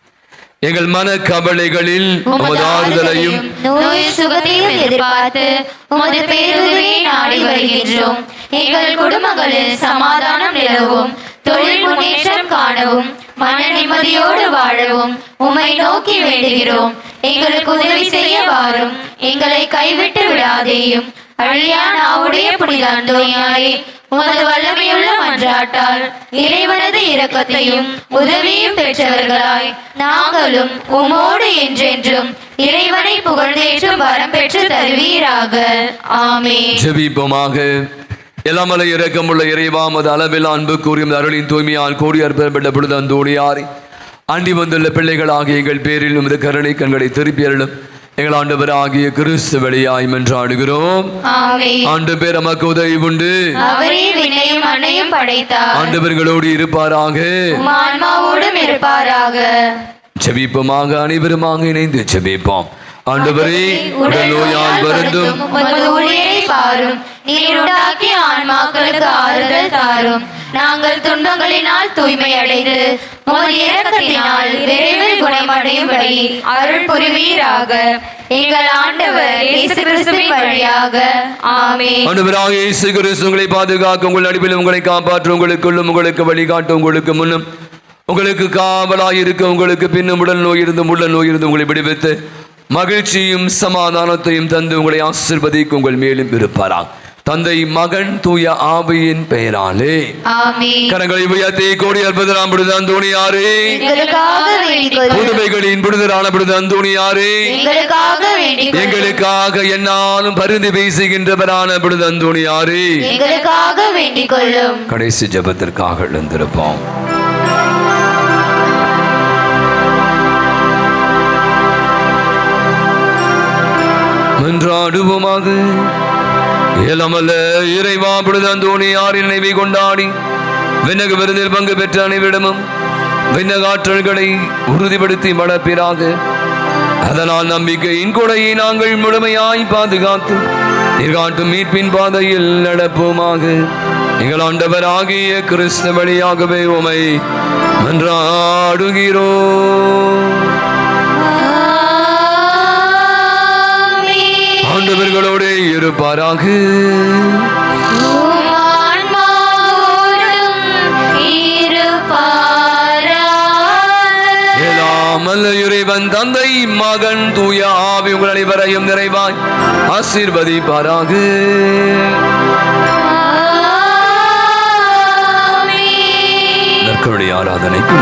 எங்கள் மன கவலைகளில் உமது ஆறுதலையும் நோய் சுகத்தையும் எதிர்பார்த்து உமது பேருதவியை நாடி வருகின்றோம். எங்கள் குடும்பங்களில் சமாதானம் நிலவும், தொழில் முன்னேற்றம் காணவும், மன நிம்மதியோடு வாழவும் உம்மை நோக்கி வேண்டுகிறோம். எங்களுக்கு உதவி செய்ய வாரும், எங்களை கைவிட்டு விடாதேயும். அழியா நாவுடைய புனித அந்தோனியாரே, உமது வல்லமையுள்ள மன்றாட்டால் இறைவனது இரக்கத்தையும் உதவியும் பெற்றவர்களாய் நாங்களும் உமோடு என்றென்றும் இறைவனை புகழ்ந்தேற்றும் வரம் பெற்று தருவீராக. ஆமென். ஜெபிப்போமாக. எல்லாமலை இரக்கமுள்ள இறைவாமது அளவில் அன்பு கூறிய அருளின் தூய்மையால் கோடி அற்புதப்பட்ட புனித அந்தோனியாரே, அண்டி வந்துள்ள பிள்ளைகளாகிய எங்கள் பேரில் உமது கருணை கண்களை திருப்பி அருளும். எங்கள் ஆண்டவர் ஆகிய கிறிஸ்து வழியாய் மன்றாடுகிறோம். ஆண்டு பேர் நமக்கு உதவி உண்டு. அவரே விண்ணையும் மண்ணையும் படைத்தார். ஆண்டவர்களோடு இருப்பாராக, ஆன்மாவோடும் இருப்பாராக. ஜெபிப்போமாக. அனைவருமாக இணைந்து ஜெபிப்போம். ஆண்டவரே, உடல் நோயால் வருந்தும் உமது ஊழியரை பாரும். நீர் உண்டாக்கிய ஆன்மாக்களுக்கு ஆறுதல் தாரும். நாங்கள் துன்பங்களினால் தூய்மை அடைந்து உமது இரக்கத்தினால் விரைவில் குணமடையும்படி அருள் புரிவீராக. எங்கள் ஆண்டவர் இயேசு கிறிஸ்துவின் வழியாக. ஆமென். ஆண்டவராகிய இயேசு கிறிஸ்து உங்களை பாதுகாக்க, உங்கள் நடுவில் உங்களை காப்பாற்ற, உங்களுக்குள்ளும் உங்களுக்கு வழிகாட்ட, உங்களுக்கு முன்னும் உங்களுக்கு காவலாய் இருக்க, உங்களுக்கு பின்னும் உடல் நோய் இருந்தும் உள்ள நோய் இருந்தும் உங்களை விடுவித்து மகிழ்ச்சியும் சமாதானத்தையும் தந்து உங்களை ஆசீர்வதிக்க உங்கள் மேலும் இருப்பாராம். தந்தை, மகன், தூய ஆவியின் பெயராலே ஆமென். கரங்களை உயர்த்தி கோடி அற்புதராம் புனித அந்தோனியாரே, எங்களுக்காக வேண்டிக் கொள்ளும். புதுமைகளின் புனிதரான புனித அந்தோனியாரே, எங்களுக்காக வேண்டிக் கொள்ளும். எங்களுக்காக என்னாலும் பரிந்து பேசுகின்றவரான புனித அந்தோனியாரே, எங்களுக்காக வேண்டிக் கொள்ளும். கடைசி ஜெபத்திற்காக எழுந்திருப்போம். மன்றாடுவோமாக. ஏலமல்ல இறைவா, புனித அந்தோனியாரின் நினைவை கொண்டாடி விண்ணக விருந்தில் பங்கு பெற்ற அனைவரிடமும் விண்ணக ஆற்றல்களை உறுதிப்படுத்தி வளர்ப்பீராக. அதனால் நம்பிக்கையின் கொடையை நாங்கள் முழுமையாய் பாதுகாத்து நீர்காட்டும் மீட்பின் பாதையில் நடப்போமாக. எங்கள் ஆண்டவராகிய கிறிஸ்து வழியாகவே உமை மன்றாடுகிறோம். ஆண்டவர்களோடு இருப்பாராக. ஏலாமல்ல இறைவன் தந்தை, மகன், தூய ஆவி உங்கள் அனைவரையும் நிறைவாய் ஆசீர்வதிப்பாராக. நற்கருணை ஆராதனைக்கு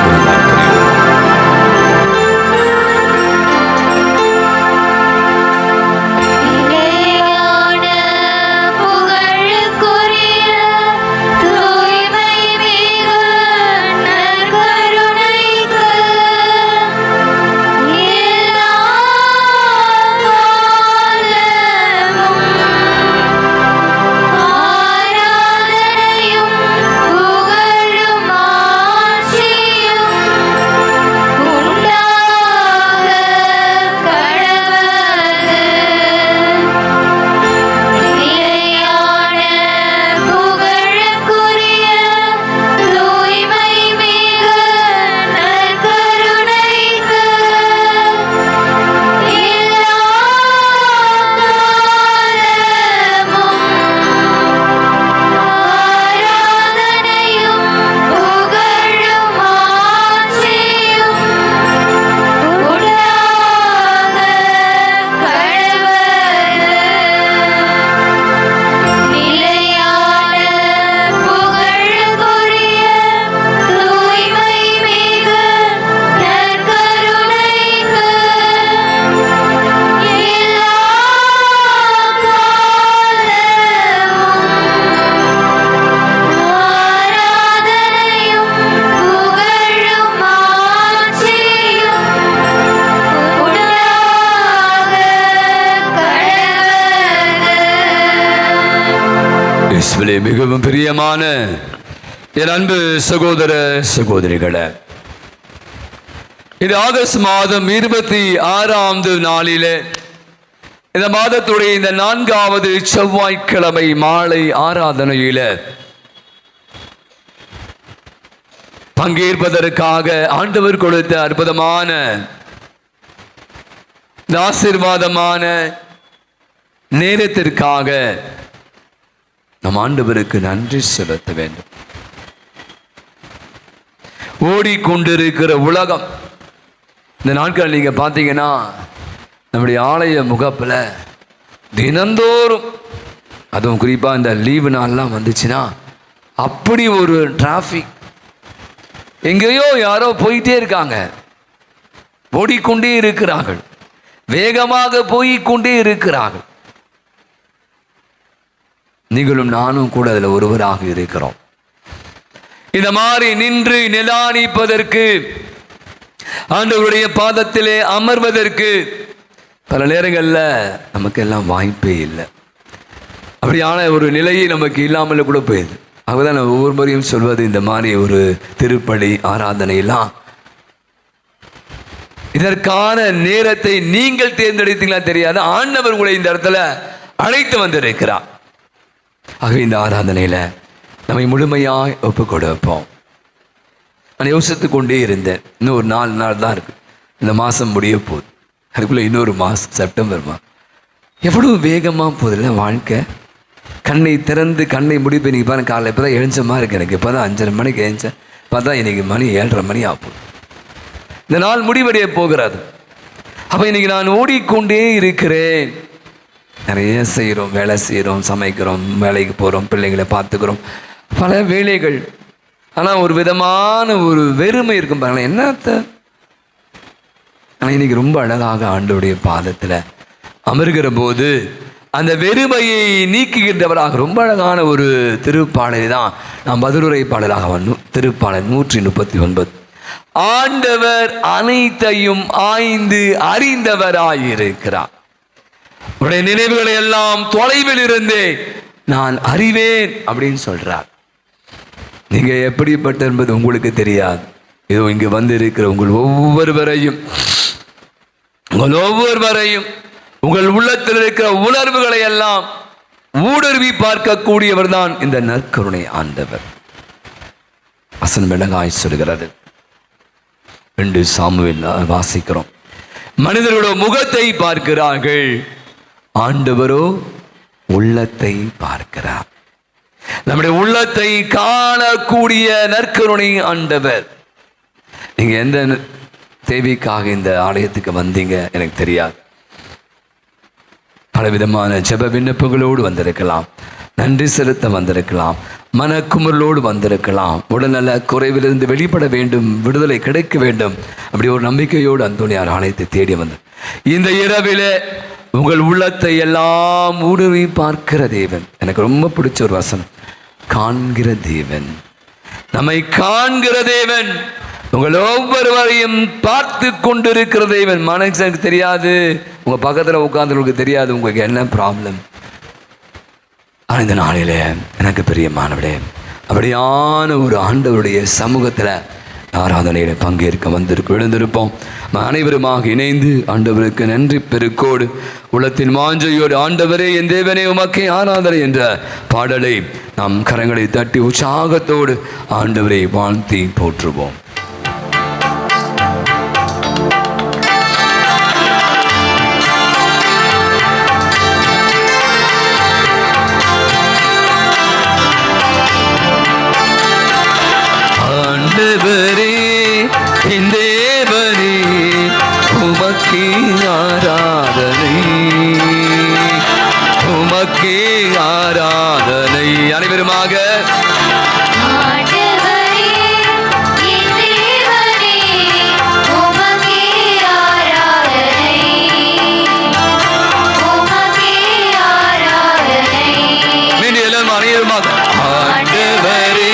மிகவும் பிரியமான என் அன்பு சகோதர சகோதரிகளே, இது ஆகஸ்ட் மாதம் 26ஆம் நாளிலே இந்த மாதத்துடைய இந்த 4வது செவ்வாய்க்கிழமை மாலை ஆராதனையில பங்கேற்பதற்காக ஆண்டவர் கொடுத்த அற்புதமான இந்த ஆசீர்வாதமான நேரத்திற்காக நம் ஆண்டவருக்கு நன்றி செலுத்த வேண்டும். ஓடிக்கொண்டிருக்கிற உலகம், இந்த நாட்கள் நீங்க பார்த்தீங்கன்னா நம்முடைய ஆலய முகப்பில் தினந்தோறும், அதுவும் குறிப்பாக இந்த லீவு நாள்லாம் வந்துச்சுன்னா அப்படி ஒரு டிராஃபிக். எங்கேயோ யாரோ போயிட்டே இருக்காங்க, ஓடிக்கொண்டே இருக்கிறார்கள், வேகமாக போய்கொண்டே இருக்கிறார்கள். நீங்களும் நானும் கூட அதில் ஒருவராக இருக்கிறோம். இந்த மாதிரி நின்று நிதானிப்பதற்கு, ஆண்டவருடைய பாதத்திலே அமர்வதற்கு பல நேரங்களில் நமக்கு எல்லாம் வாய்ப்பே இல்லை. அப்படியான ஒரு நிலையை நமக்கு இல்லாமல் கூட போயிடுது. அதுதான் நான் ஒவ்வொரு முறையும் சொல்வது, இந்த மாதிரி ஒரு திருப்பலி ஆராதனையெல்லாம் இதற்கான நேரத்தை நீங்கள் தேர்ந்தெடுத்தீங்களா தெரியாது, ஆண்டவர் உங்களை இந்த இடத்துல அழைத்து வந்திருக்கிறார். ஆகவே இந்த ஆராதனையில நம்மை முழுமையாய் ஒப்பு கொடுப்போம். நான் யோசித்து கொண்டே இருந்தேன், இன்னும் ஒரு 4 நாள் தான் இருக்கு, இந்த மாதம் முடிய போகுது, அதுக்குள்ளே இன்னொரு மாதம் செப்டம்பர் எவ்வளவு வேகமாக போகுதுல்ல வாழ்க்கை. கண்ணை திறந்து கண்ணை முடிப்பு இன்னைக்கு பாருங்க, காலையில் இப்போ தான் எழுந்த மாதிரி இருக்கு எனக்கு. இப்போ தான் 5:30 மணிக்கு எழுந்தேன், பார்த்தா இன்னைக்கு மணி 7:30 மணி ஆகும். இந்த நாள் முடிவடைய போகிறது. அப்போ இன்னைக்கு நான் ஓடிக்கொண்டே இருக்கிறேன். நிறைய செய்கிறோம், வேலை செய்கிறோம், சமைக்கிறோம், வேலைக்கு போகிறோம், பிள்ளைங்களை பார்த்துக்கிறோம், பல வேலைகள். ஆனால் ஒரு விதமான ஒரு வெறுமை இருக்கும் பாருங்களேன், என்னத்த. ஆனால் இன்னைக்கு ரொம்ப அழகாக ஆண்டவருடைய பாதத்தில் அமர்கிற போது அந்த வெறுமையை நீக்குகின்றவராக ரொம்ப அழகான ஒரு திருப்பாடலை தான் நாம் பதிலுரை பாடலாக திருப்பாடல் 139. ஆண்டவர் அனைத்தையும் ஆய்ந்து அறிந்தவராயிருக்கிறார், உடைய நினைவுகளை எல்லாம் தொலைவில் இருந்தே நான் அறிவேன் அப்படின்னு சொல்றார். நீங்க எப்படிப்பட்ட என்பது உங்களுக்கு தெரியாது. இதோ இங்கு வந்து இருக்கிற உங்கள் ஒவ்வொருவரையும் உங்கள் உள்ளத்தில் இருக்கிற உணர்வுகளை எல்லாம் ஊடுருவி பார்க்கக்கூடியவர் தான் இந்த நற்கருணை ஆண்டவர். வசனம் அழகாய் சொல்கிறது. 2 சாமுவேல் வாசிக்கிறோம், மனிதர்களோட முகத்தை பார்க்கிறார்கள், ஆண்டவரோ உள்ளத்தை பார்க்கிறார். நம்முடைய உள்ளத்தை காணக்கூடிய நற்கருணை ஆண்டவர். நீங்க எந்த தேவைக்காக இந்த ஆலயத்துக்கு வந்தீங்க எனக்கு தெரியாது. பலவிதமான ஜெப விண்ணப்பங்களோடு வந்திருக்கலாம், நன்றி செலுத்த வந்திருக்கலாம், மனக்குமுறலோடு வந்திருக்கலாம், உடல்நல குறைவிலிருந்து வெளிப்பட வேண்டும், விடுதலை கிடைக்க வேண்டும், அப்படி ஒரு நம்பிக்கையோடு அந்தோனியார் ஆலயத்தை தேடி வந்தார். இந்த இரவிலே உங்கள் உள்ளத்தை எல்லாம் ஊடுருவி பார்க்கிற தேவன். எனக்கு ரொம்ப பிடிச்ச ஒரு வசனம், காண்கிற தேவன், நம்மை காண்கிற தேவன், உங்கள் ஒவ்வொருவரையும் பார்த்து கொண்டிருக்கிற தேவன். மனுஷனுக்கு தெரியாது, உங்க பக்கத்தில் உட்கார்ந்தவங்களுக்கு தெரியாது உங்களுக்கு என்ன ப்ராப்ளம். ஆனால் இந்த நாளில் எனக்கு பிரியமானவளே, அப்படியான ஒரு ஆண்டவருடைய சமூகத்தில் ஆராதனையில் பங்கேற்க எழுந்திருப்போம். அனைவருமாக இணைந்து ஆண்டவருக்கு நன்றி பெருக்கோடு உள்ளத்தின் மாஞ்சையோடு, ஆண்டவரே என் தேவனே உமக்கே ஆராதனை என்ற பாடலை நாம் கரங்களை தட்டி உற்சாகத்தோடு ஆண்டவரை வாழ்த்தி போற்றுவோம். ஆண்டவரே என் தேவனே உமக்கே ஆராதனை, உமக்கே ஆராதனை. அனைவருமாக மீண்டும் எல்லாம் அனைவருமாக ஆண்டவரே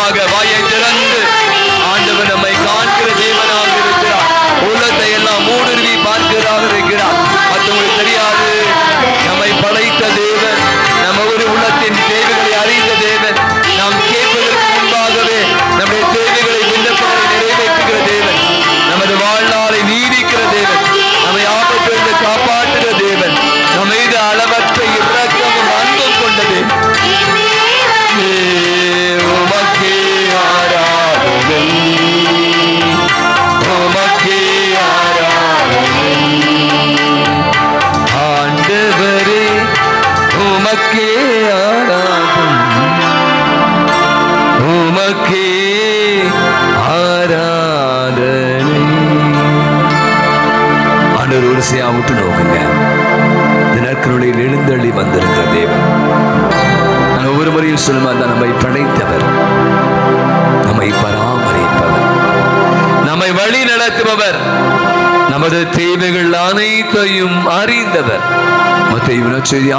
விதமாக வாயை திறந்து ஆண்டவர் நம்மை காண்கிற தேவனாக இருக்கிறார். உள்ளத்தை எல்லாம் ஊடுருவி பார்க்கிறதாக இருக்கிறார். மற்றவங்களுக்கு தெரியாது, நம்மை படைத்த தேவன், நம்ம ஒரு உள்ளத்தின் தேவைகளை அறிந்த தேவன், நாம் கேட்பதற்கு முன்பாகவே நம்முடைய தேவைகளை விண்ணப்பங்களை நிறைவேற்றுகிற தேவன், நமது வாழ்நாளை நீடிக்கிற தேவன், நம்மை ஆபத்திலிருந்து காப்பாற்றுகிற தேவன், நம்ம மீது அளவற்ற இரக்கமும் அன்பும் கொண்ட தேவன். உமக்கே ஆராதனை, உமக்கே ஆராதனை, ஆண்டவரே உமக்கே ஆராதனை, உமக்கே ஆராதனை. ஆண்டவர் ஒரு செய்யா விட்டு நோக்குங்க. தினக்கருளையில் எழுந்தள்ளி வந்திருக்கிற தேவன். நான் ஒவ்வொரு முறையும் சொல்லுமா, நம்மை படைத்தவர், நம்மை பராமரிப்பவர், நம்மை வழி நடத்துபவர், நமது தேவைகள் அனைத்தையும் அறிந்தவர். மத்தேயு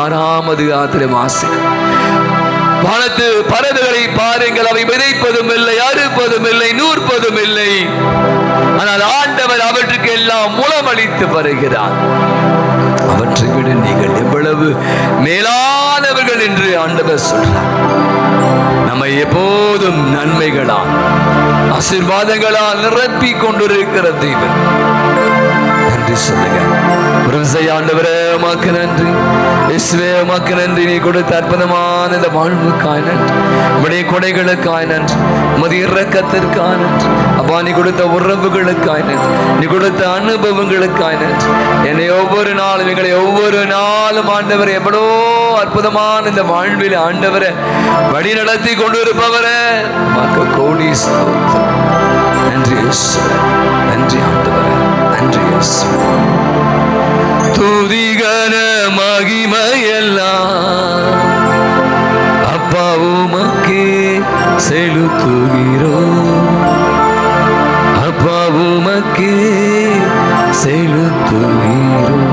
6 வாசிக்க, வானத்து பறவைகளை பாருங்கள், அவை விதைப்பதும் இல்லை, அறுப்பதும் இல்லை, நூற்பதும் இல்லை, ஆனால் ஆண்டவர் அவற்றுக்கு எல்லாம் முளமளித்து வருகிறார். அவற்றை விட நீங்கள் எவ்வளவு மேலானவர்கள் என்று ஆண்டவர் சொல்றார். நம்மை எப்போதும் நன்மைகளால் ஆசீர்வாதங்களால் நிரப்பிக் கொண்டிருக்கிற தேவன். நன்றி சொல்லுங்க. ஆண்டவரே உமக்கு நன்றி, இயேசுவே உமக்கு நன்றி. நீ கொடுத்த அற்புதமான இந்த வாழ்வுக்காய் நன்றி, உம்முடைய கொடைகளுக்காய் நன்றி, உமது இரக்கத்திற்காய் நன்றி. அப்பா, நீ கொடுத்த உறவுகளுக்காய் நன்றி, நீ கொடுத்த அனுபவங்களுக்காய் நன்றி. என்னை ஒவ்வொரு நாளும், எங்களை ஒவ்வொரு நாளும் ஆண்டவரை எவ்வளோ அற்புதமான இந்த வாழ்வில் ஆண்டவரை வழி நடத்தி கொண்டிருப்பவரே உமக்கு கோடி ஸ்தோத்திரம். நன்றி இயேசுவே, நன்றி ஆண்டவரே, நன்றி இயேசுவே. துதிகன மகிமையெல்லாம் அப்பா உமக்கே செலுத்துகிறோம், அப்பா உமக்கே செலுத்துகிறோம்.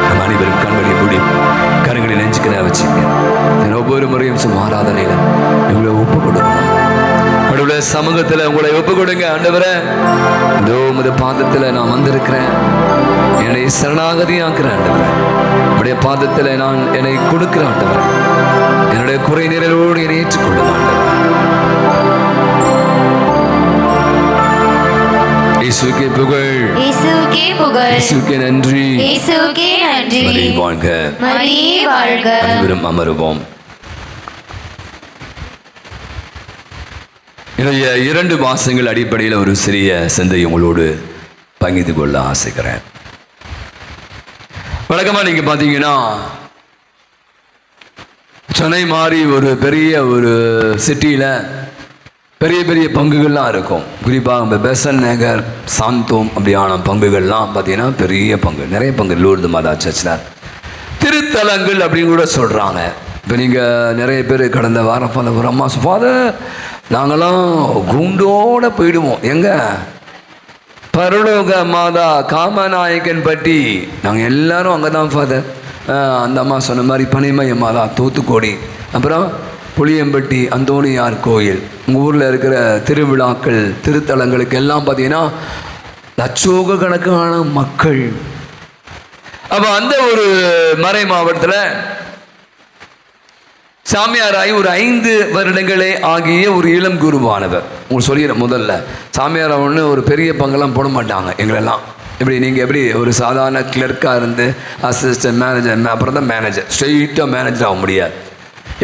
நம் அனைவரும் கண்களை மூடி கரங்களை நெஞ்சுக்கிற வச்சுங்க. ஒவ்வொரு முறையும் ஆராதனையில இவ்வளோ ஒப்பு கொடுக்கணும். கடவுளை சமூகத்தில் உங்களை ஒப்பு கொடுங்க. ஆண்டவரே, இதோ உமது பாதத்தில் நான் வந்திருக்கிறேன், என்னை சரணாகதி ஆக்குறேன் ஆண்டவரே. உடைய பாதத்தில் நான் என்னை கொடுக்கிறேன் ஆண்டவரே. என்னுடைய குறை நிறைவோடு என்னை ஏற்றுக்கொள்ளும் ஆண்டவரே. இயேசுவுக்கே புகழ், இயேசுவுக்கே புகழ், இயேசுவுக்கே நன்றி, இயேசுவுக்கே நன்றி. மரியே வாழ்க, மரியே வாழ்க. அனைவரும் அமருவோம். என்னுடைய 2 மாசங்கள் அடிப்படையில் ஒரு சிறிய சிந்தை உங்களோடு பகிர்ந்து கொள்ள ஆசைக்கிறேன். வழக்கமாக நீங்கள் பார்த்தீங்கன்னா, சென்னை மாதிரி ஒரு பெரிய ஒரு சிட்டியில் பெரிய பெரிய பங்குகள்லாம் இருக்கும். குறிப்பாக நம்ம பெசன் நகர், சாந்தோம் அப்படியான பங்குகள்லாம் பார்த்தீங்கன்னா பெரிய பங்கு, நிறைய பங்கு. லூர்து மாதா சர்ச்சில் திருத்தலங்கள் அப்படின்னு கூட சொல்கிறாங்க. இப்போ நீங்கள் நிறைய பேர் கடந்த வாரம் ஒரு அம்மா ஃபாதர், நாங்களாம் குண்டோடு போயிடுவோம், எங்கே பரலோக மாதா காமநாயக்கன் பட்டி, நாங்கள் எல்லாரும் அங்கே தான் ஃபாதர். அந்த அம்மா சொன்ன மாதிரி பனிமய மாதா தூத்துக்குடி, அப்புறம் புளியம்பட்டி அந்தோணியார் கோயில், உங்கள் ஊரில் இருக்கிற திருவிழாக்கள் திருத்தலங்களுக்கு எல்லாம் பார்த்தீங்கன்னா லட்சோக கணக்கான மக்கள். அப்போ அந்த ஒரு மறை மாவட்டத்தில் சாமியாராகி ஒரு 5 வருடங்களே ஆகிய ஒரு இளம் குருவானவர். உங்களுக்கு சொல்லிடுறேன், முதல்ல சாமியாரை ஒன்று ஒரு பெரிய பங்கெல்லாம் போட மாட்டாங்க எங்களெல்லாம். எப்படி நீங்கள் எப்படி ஒரு சாதாரண கிளர்க்காக இருந்து அசிஸ்டன்ட் மேனேஜர், அப்புறம் தான் மேனேஜர், ஸ்ட்ரெயிட்டாக மேனேஜர் ஆக முடியாது.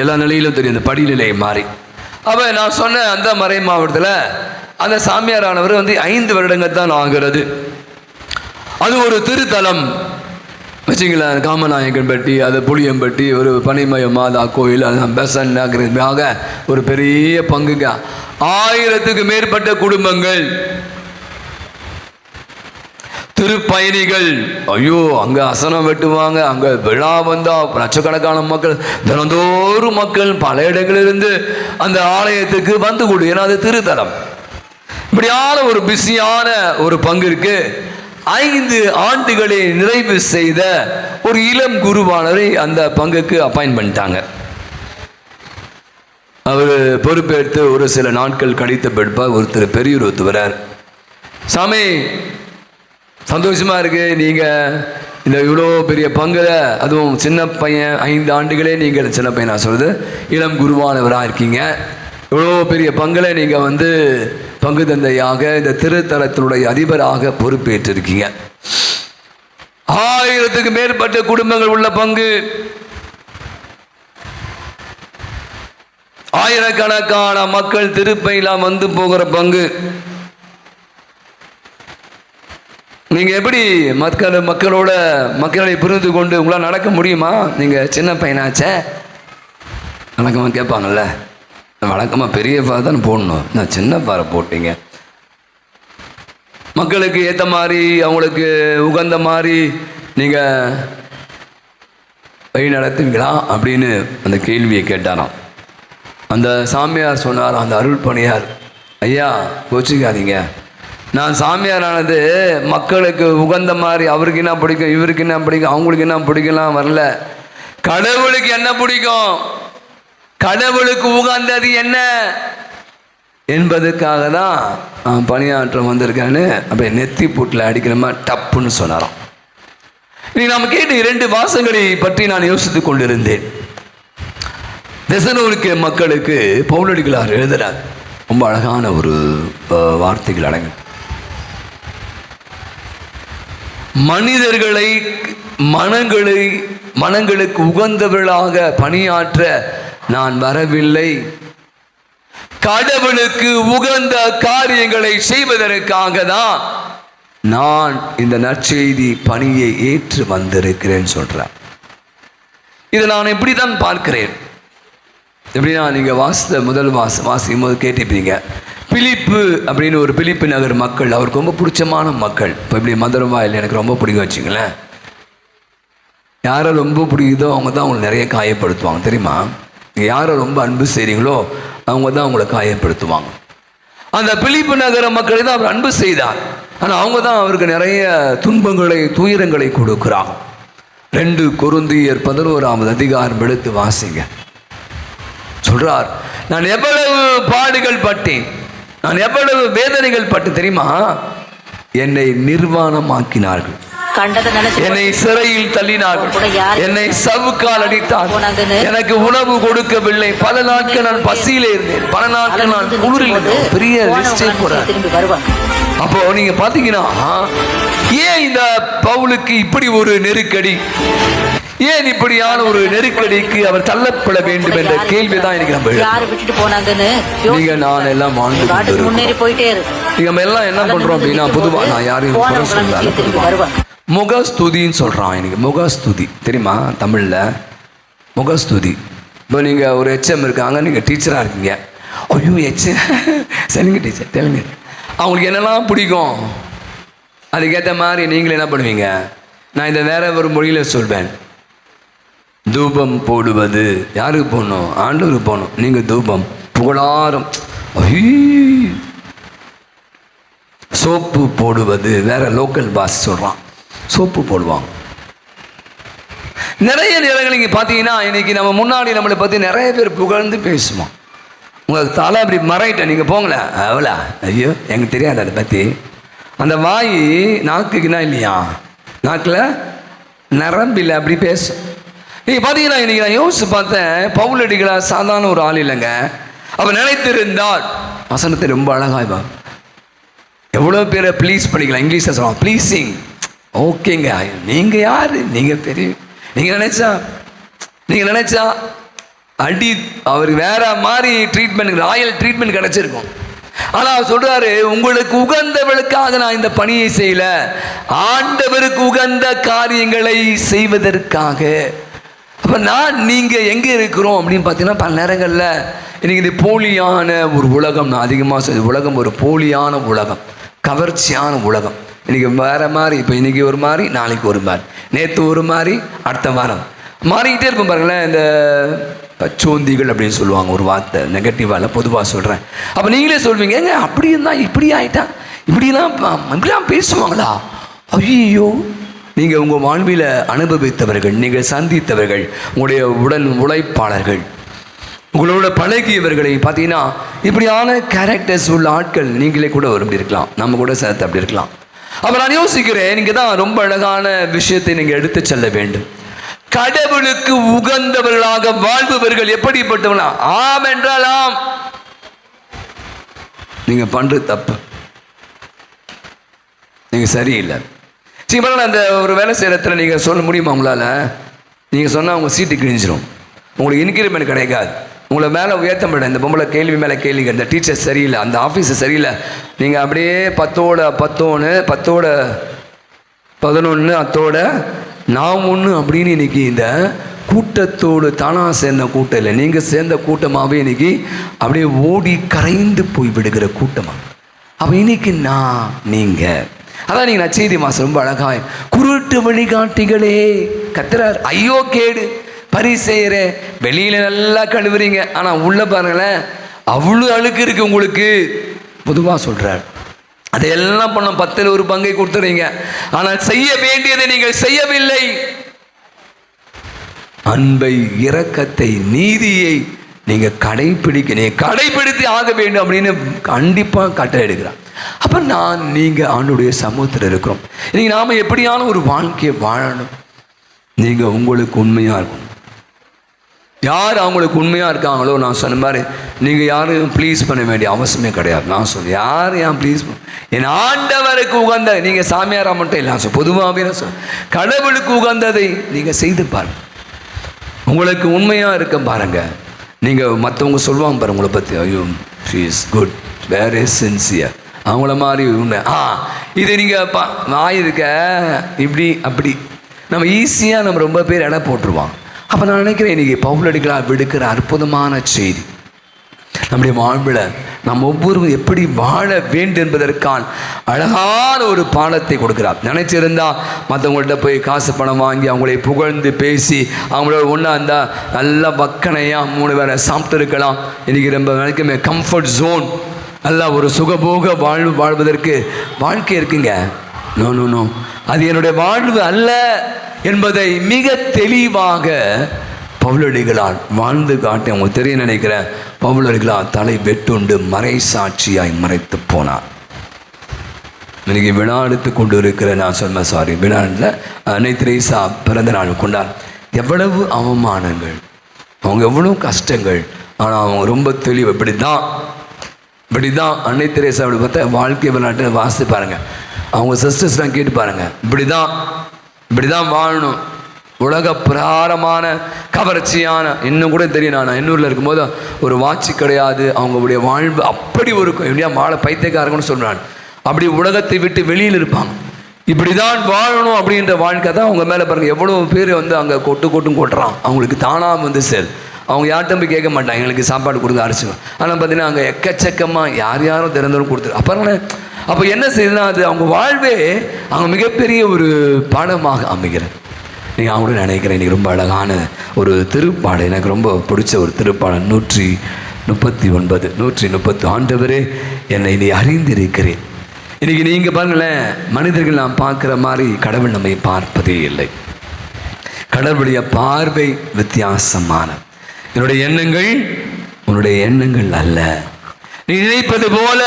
எல்லா நிலையிலும் தெரியும், இந்த படிநிலை மாறி. அப்போ நான் சொன்ன அந்த மறை மாவட்டத்தில் அந்த சாமியாரானவர் 5 வருடங்கள் தான் ஆகிறது. அது ஒரு திருத்தலம் வச்சிங்களேன். காமநாயக்கன் பட்டி, அது புளியம்பட்டி, ஒரு பனிமய மாதா கோயில், அது பெசன் நகராக ஒரு பெரிய பங்குங்க. 1000க்கு மேற்பட்ட குடும்பங்கள், திருப்பயணிகள். ஐயோ, அங்கே அசனம் வெட்டுவாங்க, அங்கே விழா வந்தால் லட்சக்கணக்கான மக்கள், தினந்தோறும் மக்கள் பல இடங்களிலிருந்து அந்த ஆலயத்துக்கு வந்து கூடும். ஏன்னா அது திருத்தலம். இப்படியான ஒரு பிஸியான ஒரு பங்கு இருக்கு. 5 ஆண்டுகளை நிறைவு செய்த ஒரு இளம் குருவானரை அந்த பங்குக்கு அப்பாயின்ட் பண்ணிட்டாங்க. அவர் பொறுப்பேற்று ஒரு சில நாட்கள் கழித்த பிற்பாடு ஒருத்தர் பெரியவர் ஒருத்தவரார், சாமி சந்தோஷமா இருக்கு, நீங்கள் இந்த இவ்வளோ பெரிய பங்குல, அதுவும் சின்ன பையன் 5 ஆண்டுகளே நீங்கள், சின்ன பையன் நான் சொல்றது இளம் குருவானவராக இருக்கீங்க, இவ்வளோ பெரிய பங்குல நீங்கள் வந்து பங்கு தந்தையாக இந்த திருத்தலத்தினுடைய அதிபராக பொறுப்பேற்றிருக்கீங்க. 1000க்கு மேற்பட்ட குடும்பங்கள் உள்ள பங்கு, ஆயிரக்கணக்கான மக்கள் திருப்பையெல்லாம் வந்து போகிற பங்கு. நீங்கள் எப்படி மக்களை புரிந்து கொண்டு உங்களால் நடக்க முடியுமா? நீங்கள் சின்ன பையனாச்சே, வழக்கமாக கேட்பாங்கல்ல, வழக்கமாக பெரிய பாறை தான் போடணும், நான் சின்ன பாறை போட்டீங்க. மக்களுக்கு ஏற்ற மாதிரி, அவங்களுக்கு உகந்த மாதிரி நீங்கள் வழி நடத்துவீங்களா அப்படின்னு அந்த கேள்வியை கேட்டாராம். அந்த சாமியார் சொன்னார், அந்த அருள் பணியார், ஐயா கோச்சிக்காதீங்க, நான் சாமியாரானது மக்களுக்கு உகந்த மாதிரி, அவருக்கு என்ன பிடிக்கும், இவருக்கு என்ன பிடிக்கும், அவங்களுக்கு என்ன பிடிக்கலாம் வரல, கடவுளுக்கு என்ன பிடிக்கும், கடவுளுக்கு உகந்தது என்ன என்பதுக்காக தான் பணியாற்றம் வந்திருக்கான்னு அப்படி நெத்தி பூட்டில் அடிக்கிற மாதிரி டப்புன்னு சொன்னாராம். இன்னைக்கு நாம் கேட்டு 2 வாசங்களை பற்றி நான் யோசித்துக் கொண்டிருந்தேன். தெசலோனிக்கே மக்களுக்கு பவுலடிகளார் எழுதுறார், ரொம்ப அழகான ஒரு வார்த்தைகள் அடங்கு. மனிதர்களை மனங்களுக்கு உகந்தவர்களாக பணியாற்ற நான் வரவில்லை, கடவுளுக்கு உகந்த காரியங்களை செய்வதற்காக தான் நான் இந்த நற்செய்தி பணியை ஏற்று வந்திருக்கிறேன் சொல்றார். இதை நான் இப்படி தான் பார்க்கிறேன். எப்படின்னா, நீங்கள் முதல் வாசிக்கும் போது கேட்டிருப்பீங்க, பிலிப்பு அப்படின்னு ஒரு பிலிப்பு நகர் மக்கள், அவருக்கு ரொம்ப பிடிச்சமான மக்கள். இப்போ இப்படி மதுரவாயில் எனக்கு ரொம்ப பிடிக்கும் வச்சுங்களேன், யாரை ரொம்ப பிடிக்குதோ அவங்க தான் அவங்களை நிறைய காயப்படுத்துவாங்க தெரியுமா? நீங்கள் யாரை ரொம்ப அன்பு செய்கிறீங்களோ அவங்க தான் அவங்கள காயப்படுத்துவாங்க. அந்த பிலிப்பு நகர மக்களை தான் அவர் அன்பு செய்தார், ஆனால் அவங்க தான் அவருக்கு நிறைய துன்பங்களை துயரங்களை கொடுக்குறாங்க. 2 கொரிந்தியர் 11ஆம் அதிகாரம் எடுத்து வாசிங்க. சொல்றார், நான் எவ்வளவு பாடுகள் பட்டேன், நான் எவ்வளவு வேதனைகள் பட்டு தெரியுமா? என்னை நிர்வாணமாக்கினார்கள், என்னை சிறையில் தள்ளினார்கள், என்னை சவுக்கால் அடித்தார்கள், எனக்கு உணவு கொடுக்கவில்லை, பல நாட்கள் நான் பசியிலே இருந்தேன், பல நாட்கள் நான் குளிரில் இருந்தேன். பெரிய லிஸ்டே போறார். அப்போ நீங்க பாத்தீங்கன்னா, ஏன் இந்த பவுலுக்கு இப்படி ஒரு நெருக்கடி, ஏன் இப்படியான ஒரு நெருக்கடிக்கு அவர் தள்ளப்பட வேண்டும் என்ற கேள்விதான் எனக்கு நம்ம நீங்க நான் எல்லாம் நம்ம எல்லாம் என்ன பண்றோம் அப்படின்னா, பொதுவா நான் யாரையும் முகஸ்துதின்னு சொல்றான். எனக்கு முகஸ்துதி தெரியுமா தமிழ்ல? முகஸ்துதி. இப்போ நீங்க ஒரு HM இருக்காங்க, நீங்க டீச்சரா இருக்கீங்க, ஐயோ HM சரிங்க டீச்சர் தெலுங்கு, அவங்களுக்கு என்னெல்லாம் பிடிக்கும் அதுக்கேற்ற மாதிரி நீங்களே என்ன பண்ணுவீங்க? நான் இதை வேற ஒரு மொழியில சொல்வேன். தூபம் போடுவது யாருக்கு போடணும்? ஆண்டவருக்கு போகணும். நீங்கள் தூபம் புகழாரம், சோப்பு போடுவது வேற லோக்கல் பாஸ் சொல்கிறான், சோப்பு போடுவாங்க. நிறைய நேரங்கள் நீங்கள் பார்த்தீங்கன்னா, இன்னைக்கு நம்ம முன்னாடி நம்மளை பற்றி நிறைய பேர் புகழ்ந்து பேசுவோம். உங்களுக்கு தலை அப்படி மறையிட்டேன், நீங்கள் போங்களேன், அவ்வளோ ஐயோ எனக்கு தெரியாது அதை பற்றி. அந்த வாய் நாக்குக்குன்னா இல்லையா, நாக்கில் நரம்பில்லை அப்படி பேசும். நீங்கள் பார்த்தீங்கன்னா, இன்னைக்கு நான் யோசிச்சு பார்த்தேன், பவுலடிகளா சாதாரண ஒரு ஆள் இல்லைங்க. அவன் நினைத்திருந்தால் வசனத்தை ரொம்ப அழகாக எவ்வளோ பேரை ப்ளீஸ் பண்ணிக்கலாம். இங்கிலீஷில் சொல்லலாம் ப்ளீஸிங். ஓகேங்க, நீங்கள் யார், நீங்கள் பெரிய, நீங்கள் நினைச்சா அடி அவருக்கு வேற மாதிரி ட்ரீட்மெண்ட், ராயல் ட்ரீட்மெண்ட் கிடைச்சிருக்கும். ஆனால் அவர் சொல்றாரு, உங்களுக்கு உகந்தவளுக்காக நான் இந்த பணியை செய்யல, ஆண்டவருக்கு உகந்த காரியங்களை செய்வதற்காக. அப்போ நீங்கள் எங்கே இருக்கிறோம் அப்படின்னு பார்த்தீங்கன்னா, பல நேரங்களில் இன்றைக்கி இது போலியான ஒரு உலகம். நான் அதிகமாக சொல்ல, உலகம் ஒரு போலியான உலகம், கவர்ச்சியான உலகம். இன்றைக்கி வேறு மாதிரி, இப்போ இன்றைக்கி ஒரு மாதிரி, நாளைக்கு ஒரு மாதிரி, நேற்று ஒரு மாதிரி, அடுத்த வாரம் மாறிக்கிட்டே இருக்கும் பாருங்களேன். இந்த பச்சோந்திகள் அப்படின்னு சொல்லுவாங்க, ஒரு வார்த்தை நெகட்டிவாக பொதுவாக சொல்கிறேன். அப்போ நீங்களே சொல்வீங்க, ஏங்க அப்படி இருந்தால் இப்படி ஆகிட்டான், இப்படிலாம் பேசுவாங்களா? ஐயோ, நீங்கள் உங்கள் வாழ்வில் அனுபவித்தவர்கள், நீங்கள் சந்தித்தவர்கள், உங்களுடைய உடன் உழைப்பாளர்கள், உங்களோட பழகியவர்களை பார்த்தீங்கன்னா இப்படியான கேரக்டர்ஸ் உள்ள ஆட்கள் நீங்களே கூட விரும்பி இருக்கலாம், நம்ம கூட சேர்த்து அப்படி இருக்கலாம். அப்போ நான் யோசிக்கிறேன், நீங்கள் தான் ரொம்ப அழகான விஷயத்தை நீங்கள் எடுத்து செல்ல வேண்டும். கடவுளுக்கு உகந்தவர்களாக வாழ்பவர்கள் எப்படிப்பட்டவர்களா? ஆம் என்றால் ஆம், நீங்கள் பண்ணுறது தப்பு, நீங்கள் சரியில்லை. சரி, அந்த ஒரு வேலை செய்கிற இடத்துல நீங்கள் சொல்ல முடியுமா? உங்களால் நீங்கள் சொன்னால் உங்கள் சீட்டு கிழிஞ்சிரும், உங்களுக்கு இன்க்ரிமெண்ட் கிடைக்காது, உங்களை மேலே உயர்த்த மாட்டேன். இந்த பொம்பளை கேள்வி மேலே கேள்வி, இந்த டீச்சர் சரியில்லை, அந்த ஆஃபீஸர் சரியில்லை, நீங்கள் அப்படியே 10 10 11 அத்தோட நான் ஒன்று அப்படின்னு இன்னைக்கு இந்த கூட்டத்தோடு தானாக சேர்ந்த கூட்டம் இல்லை, நீங்கள் சேர்ந்த கூட்டமாகவே இன்னைக்கு அப்படியே ஓடி கரைந்து போய் விடுகிற கூட்டமாக. அப்போ இன்னைக்கு நீங்கள் அதான் நீங்கள் நற்செய்தி மாதம் ரொம்ப அழகாய் குருட்டு வழிகாட்டிகளே கத்துறார். ஐயோ கேடு பரிசெய்கிற, வெளியில் நல்லா கழுவுறீங்க, ஆனால் உள்ள பாருங்களேன் அவ்வளோ அழுக்கு இருக்கு உங்களுக்கு. பொதுவாக சொல்கிறார், அதையெல்லாம் பண்ண 10ல் 1 பங்கை கொடுத்துறீங்க, ஆனால் செய்ய வேண்டியதை நீங்கள் செய்யவில்லை. அன்பை, இரக்கத்தை, நீதியை நீங்கள் கடைபிடித்து ஆக வேண்டும் அப்படின்னு கண்டிப்பாக கட்டளை எடுக்கிறார். அப்போ நீங்கள் ஆண்டுடைய சமூகத்தில் இருக்கிறோம். இன்னைக்கு நாம் எப்படியான ஒரு வாழ்க்கையை வாழணும்? நீங்கள் உங்களுக்கு உண்மையாக இருக்கணும். யார் அவங்களுக்கு உண்மையாக இருக்காங்களோ, நான் சொன்ன மாதிரி நீங்கள் யாரும் ப்ளீஸ் பண்ண வேண்டிய அவசியமே கிடையாது. நான் சொல்ல யார் ஏன் ப்ளீஸ் என் ஆண்டவருக்கு உகந்த, நீங்கள் சாமியாராக மட்டும் இல்லை, பொதுவாகவே நான் சொல்ல கடவுளுக்கு உகந்ததை நீங்கள் செய்து பாருங்கள். உங்களுக்கு உண்மையாக இருக்க பாருங்கள். நீங்கள் மற்றவங்க சொல்லுவாங்க பாருங்க உங்களை பற்றி, ஐயோ she is good, very sincere, அவங்கள மாதிரி உண்மை. இது நீங்கள் வாயிருக்க இப்படி அப்படி நம்ம ஈஸியாக நம்ம ரொம்ப பேர் இடம் போட்டுருவாங்க. அப்போ நான் நினைக்கிறேன், இன்றைக்கி பவுலடிகளார் விடுக்கிற அற்புதமான செய்தி நம்முடைய வாழ்வில் நம்ம ஒவ்வொருவரும் எப்படி வாழ வேண்டும் என்பதற்கான அழகான ஒரு பாடத்தை கொடுக்குறார். நினச்சிருந்தா மற்றவங்கள்ட்ட போய் காசு பணம் வாங்கி அவங்களை புகழ்ந்து பேசி அவங்களோட ஒன்றா இருந்தால் நல்லா வக்கனையாக 3 வேளை சாப்பிட்டு இருக்கலாம். இன்றைக்கி ரொம்ப நினைக்குமே கம்ஃபர்ட் ஜோன், நல்லா ஒரு சுகபோக வாழ்வதற்கு வாழ்க்கை இருக்குங்க. நோ நோ நோ, அது என்னுடைய வாழ்வு அல்ல என்பதை மிக தெளிவாக பவுலடிகளார் வாழ்ந்து காட்டி அவங்க தெரிய நினைக்கிறேன். பவுலடிகளார் தலை வெட்டுண்டு மறை சாட்சியாய் மறைத்து போனார். இன்னைக்கு விழா எடுத்து கொண்டு இருக்கிற நான் சொன்ன விழாவில் அன்னை தெரேசா பிறந்த நாள் கொண்டார். எவ்வளவு அவமானங்கள், அவங்க எவ்வளோ கஷ்டங்கள், ஆனால் அவங்க ரொம்ப தெளிவு. இப்படி தான் அன்னை தெரேசா அப்படி பார்த்தா வாழ்க்கை விளையாட்டு வாசித்து பாருங்கள். அவங்க சிஸ்டர்ஸ்லாம் கேட்டு பாருங்கள், இப்படி தான் வாழணும். உலக பிராரமான கவர்ச்சியான, இன்னும் கூட தெரியும், நான் எண்ணூரில் இருக்கும்போது ஒரு வாட்சி கிடையாது, அவங்களுடைய வாழ்வு அப்படி ஒரு எப்படியா மாலை பைத்தியக்காரங்கன்னு சொல்கிறான். அப்படி உலகத்தை விட்டு வெளியில் இருப்பாங்க. இப்படி தான் வாழணும் அப்படின்ற வாழ்க்கை தான் அவங்க மேலே பாருங்கள். எவ்வளோ பேர் அங்கே கொட்டுறான், அவங்களுக்கு தானாக சேர். அவங்க யார்கிட்ட போய் கேட்க மாட்டாங்க, எங்களுக்கு சாப்பாடு கொடுக்க அரைச்சிடும். ஆனால் பார்த்தீங்கன்னா அங்கே எக்கச்சக்கமாக யாரும் திறந்தவரும் கொடுத்துரு. அப்போ என்ன செய்யுதுன்னா, அது அவங்க வாழ்வே அவங்க மிகப்பெரிய ஒரு பாடமாக அமைகிறது. நீங்கள் அவங்களோட நினைக்கிறேன். இன்றைக்கி ரொம்ப அழகான ஒரு திருப்பாடல், எனக்கு ரொம்ப பிடிச்ச ஒரு திருப்பாடல் 139 130. ஆண்டவரே என்னை நீ அறிந்திருக்கிறேன். இன்றைக்கி நீங்கள் பாருங்களேன், மனிதர்கள் நாம் பார்க்குற மாதிரி கடவுள் நம்மை பார்ப்பதே இல்லை. கடவுளுடைய பார்வை வித்தியாசமான. என்னுடைய எண்ணங்கள் உன்னுடைய எண்ணங்கள் அல்ல, நீ நினைப்பது போல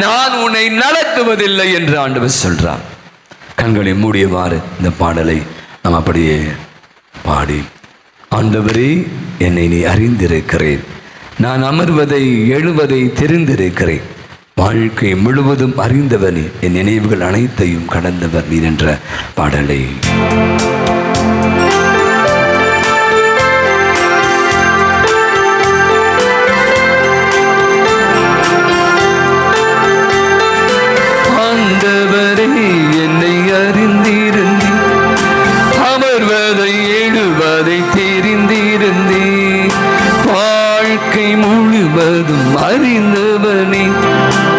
நான் உன்னை நடத்துவதில்லை என்று ஆண்டவர் சொல்றார். கண்களை மூடியவாறு இந்த பாடலை நாம் அப்படியே பாடி, ஆண்டவரே என்னை நீ அறிந்திருக்கிறேன், நான் அமர்வதை எழுவதை தெரிந்திருக்கிறேன், வாழ்க்கை முழுவதும் அறிந்தவர், என் நினைவுகள் அனைத்தையும் கடந்தவர் நீர் என்ற பாடலை என்னை அறிந்திருந்தி அமர்வதை எழுவதை தெரிந்திருந்தி வாழ்க்கை முழுவதும் அறிந்தவனே,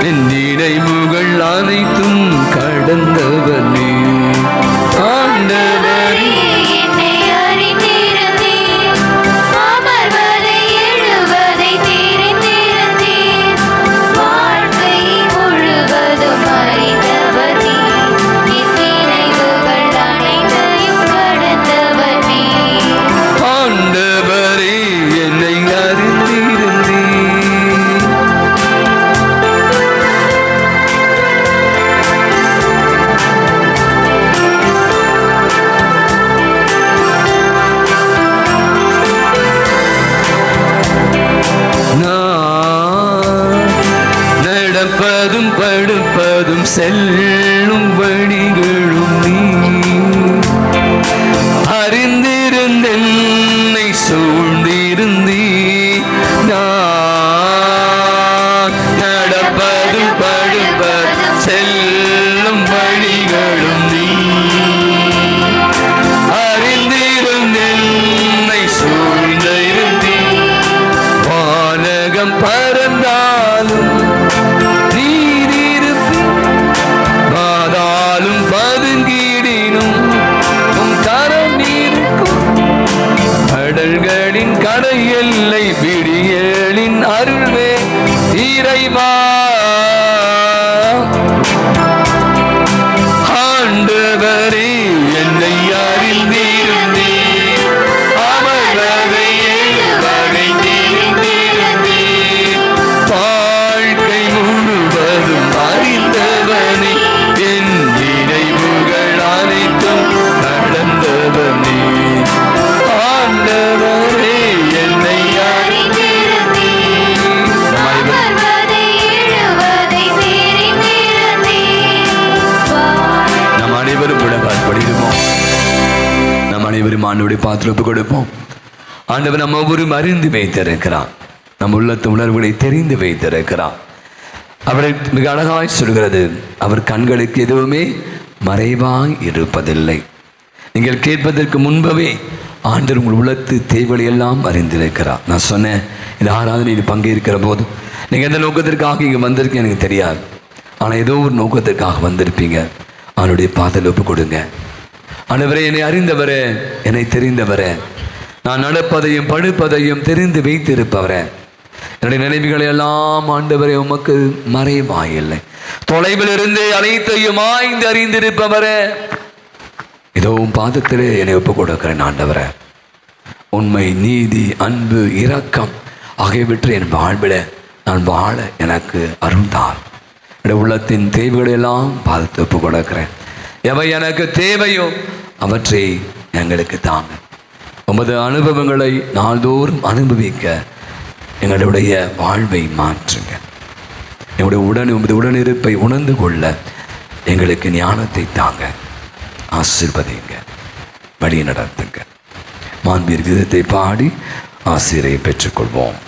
என் நினைவுகள் அனைத்தும் கடந்தவனே. ஆண்டவரே என்னை அறிந்திருக்கிறேன், செல்லும் வழிகளும் நீ அறிந்திருந்தென்னை சூழ்ந்திருந்தீ நான் நடப்பதும் படுப்பதும் செல்லும் வழிகளும் நீ அறிந்திருந்தென்னை சூழ்ந்திருந்தீ வானகம் பறந்தாலும் கடல்களின் கடை எல்லை விடியலின் அருள்வே இறைவா ஆண்டவரே என்னை அறிந்திருந்தீர் அமர்வதை எழுவதை தீர்ந்திருந்தீர் வாழ்க்கை முழுவதும் அறிந்தவனே என் நினைவுகள் அனைத்தும் நடந்தவனே ஆண்டவரே என்னை நம் அனைவரும் படிடுவோம். நம் அனைவரும் ஆண்டவருடைய பாத்திரப்பு கொடுப்போம். ஆண்டவர் நம்ம ஒவ்வொரு அறிந்து வைத்திருக்கிறான். நம் உள்ளத்து உணர்வுகளை தெரிந்து வைத்திருக்கிறான். அவரை மிக அழகாய் சொல்கிறது, அவர் கண்களுக்கு எதுவுமே மறைவாய் இருப்பதில்லை. நீங்கள் கேட்பதற்கு முன்பவே ஆண்டவர் உங்கள் உள்ளத்து தேவைகளை எல்லாம் அறிந்திருக்கிறார். நான் சொன்னேன், இந்த ஆராதனையில் பங்கேற்கிற போது நீங்கள் எந்த நோக்கத்திற்காக இங்கே வந்திருக்கீங்க எனக்கு தெரியாது, ஆனால் ஏதோ ஒரு நோக்கத்திற்காக வந்திருப்பீங்க. அவனுடைய பாதல் ஒப்பு கொடுங்க. ஆண்டவரே, என்னை அறிந்தவரே, என்னை தெரிந்தவரே, நான் நடப்பதையும் படுப்பதையும் தெரிந்து வைத்திருப்பவரே, என்னுடைய நினைவுகளை எல்லாம் ஆண்டவரே உமக்கு மறைவாயில்லை, தொலைவில் இருந்து அனைத்தையும் ஆய்ந்து அறிந்திருப்பவரே, இதோ பாதத்திலே என்னை ஒப்பு கொடுக்கிறேன். ஆண்டவரே, உண்மை, நீதி, அன்பு, இரக்கம் ஆகியவற்றை என் வாழ்விட நான் வாழ எனக்கு அருள்தார். என்னுடைய உள்ளத்தின் தேவைகளை எல்லாம் பாதத்தை ஒப்பு கொடுக்கிறேன். எவை எனக்கு தேவையோ அவற்றை எங்களுக்கு தாங்க. உமது அனுபவங்களை நாள்தோறும் அனுபவிக்க எங்களுடைய வாழ்வை மாற்றுங்க. எங்களுடைய உமது உடனிருப்பை உணர்ந்து கொள்ள எங்களுக்கு ஞானத்தை தாங்க. ஆசீர்வதிங்க, வழி நடத்துங்க. மாண்பீர் கீதத்தை பாடி ஆசிரியை பெற்றுக்கொள்வோம்.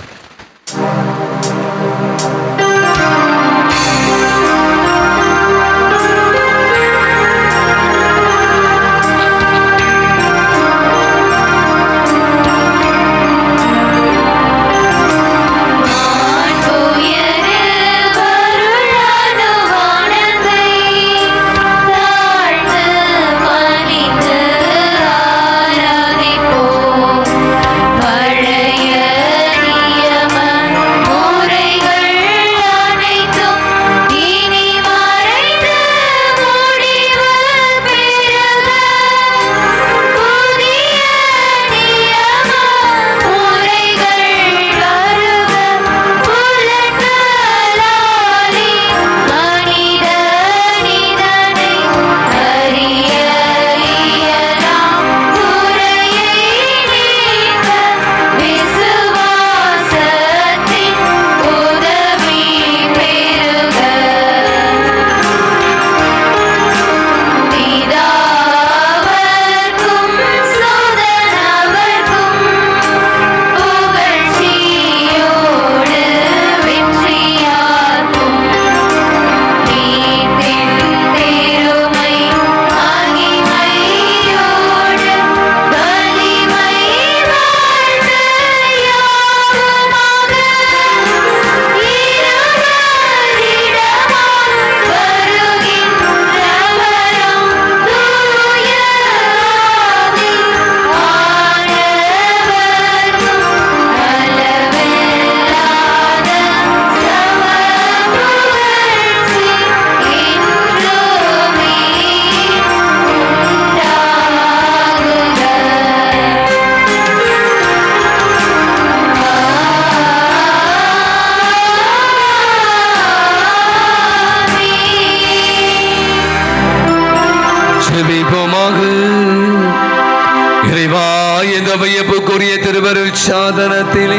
வியப்புக்குரிய திருவருள் சாதனத்திலே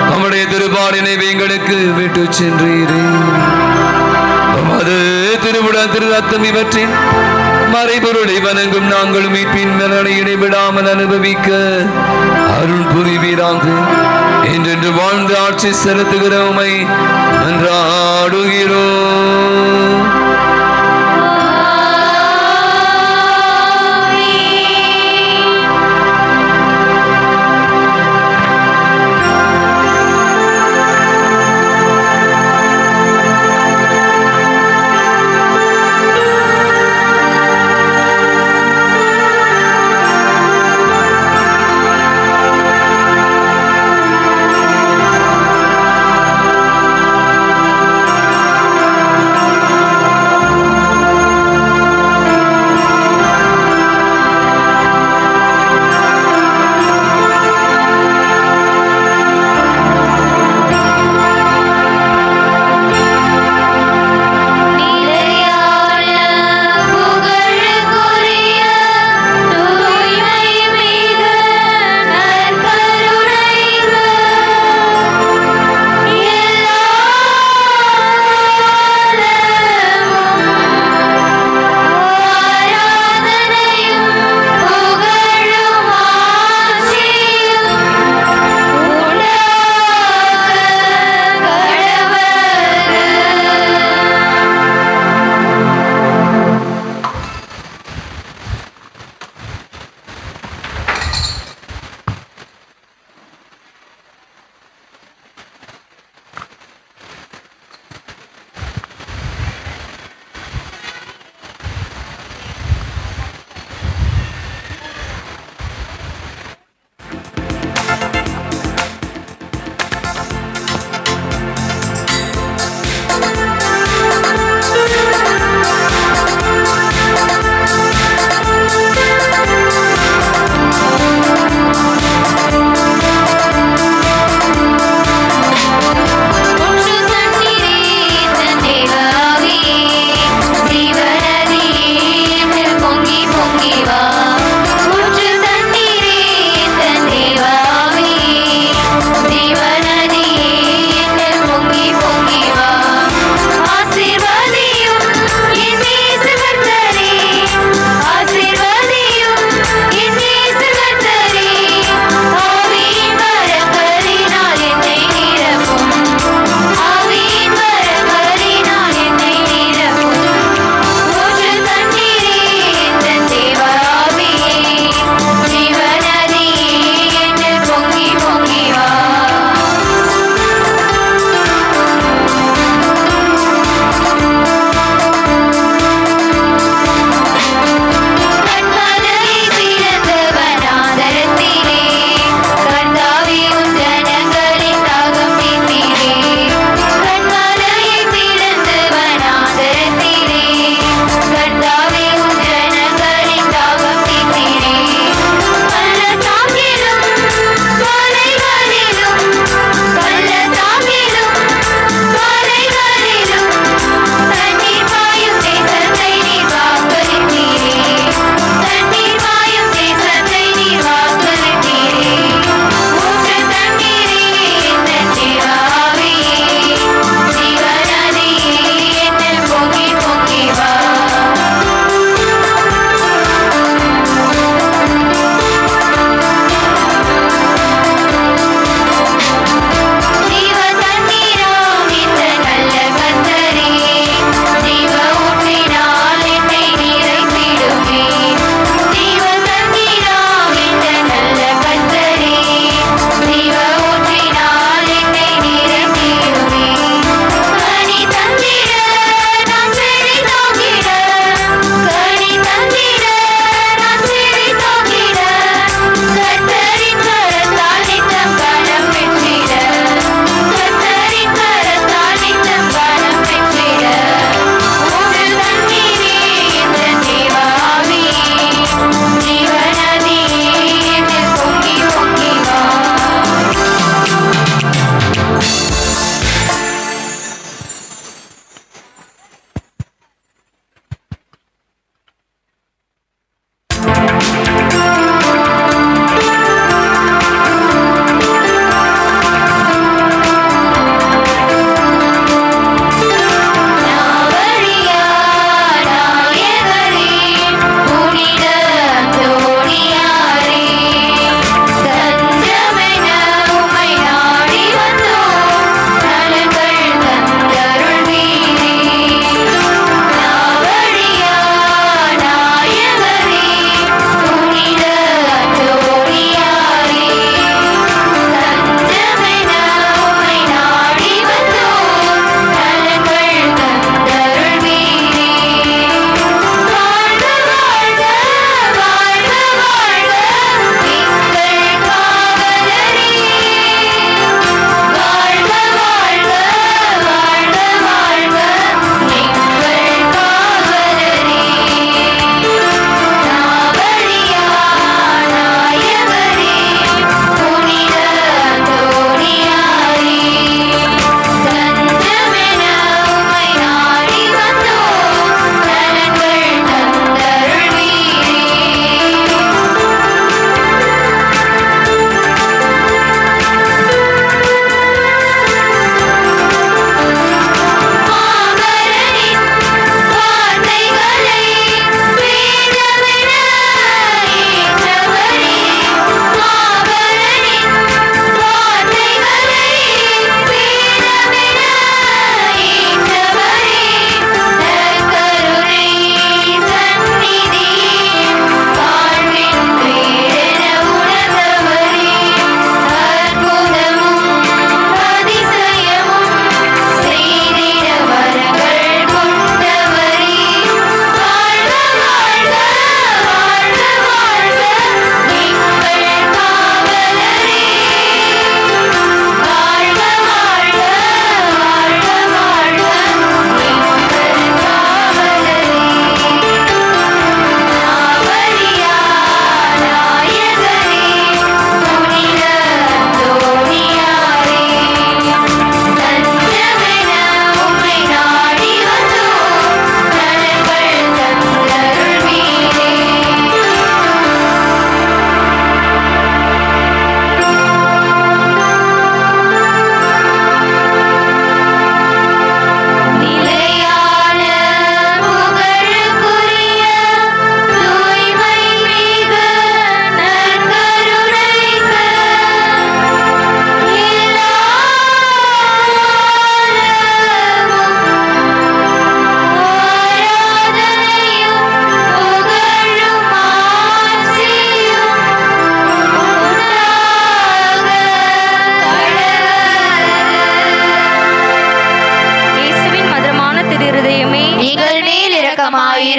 நம்முடைய திருப்பாடினை எங்களுக்கு விட்டு சென்றீரே. உமது திரு திருவிழா திரு ரத்தம் இவற்றின் மறைபொருளை வணங்கும் நாங்களும் மீட்பின் மலனை இடைவிடாமல் அனுபவிக்க அருள் புரிவீராக. என்றென்று வாழ்ந்து ஆட்சி செலுத்துகிற உமை மன்றாடுகிறோம்.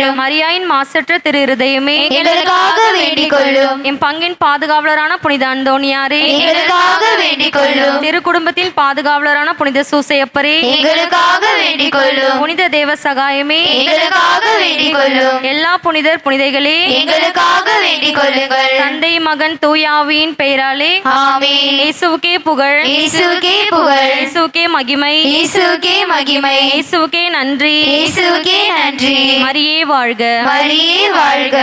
கொள்ளும். மரியாயின் மாசற்ற திரு இருதயமே, எங்களுக்காக வேண்டிக் கொள்ளும். என் பங்கின் பாதுகாவலரான புனித அந்தோணியாரே, எங்களுக்காக வேண்டிக் கொள்ளும். திரு குடும்பத்தில் பாதுகாவலரான புனித சூசையப்பரே, எங்களுக்காக வேண்டிக் கொள்ளும். புனித தேவ சகாயமே, எங்களுக்காக வேண்டிக் கொள்ளும். எல்லா புனிதர் புனிதைகளே, எங்களுக்காக வேண்டிக் கொள்ளுங்கள். தந்தை மகன் தூயாவியின் பெயராலே ஆமென். இயேசுவுக்கே புகழ், இயேசுவுக்கே புகழ். இயேசுவுக்கே மகிமை, இயேசுவுக்கே மகிமை. இயேசுவுக்கே நன்றி. இயேசுவுக்கே நன்றி. மரியே வாழ்க. மரியே வாழ்க.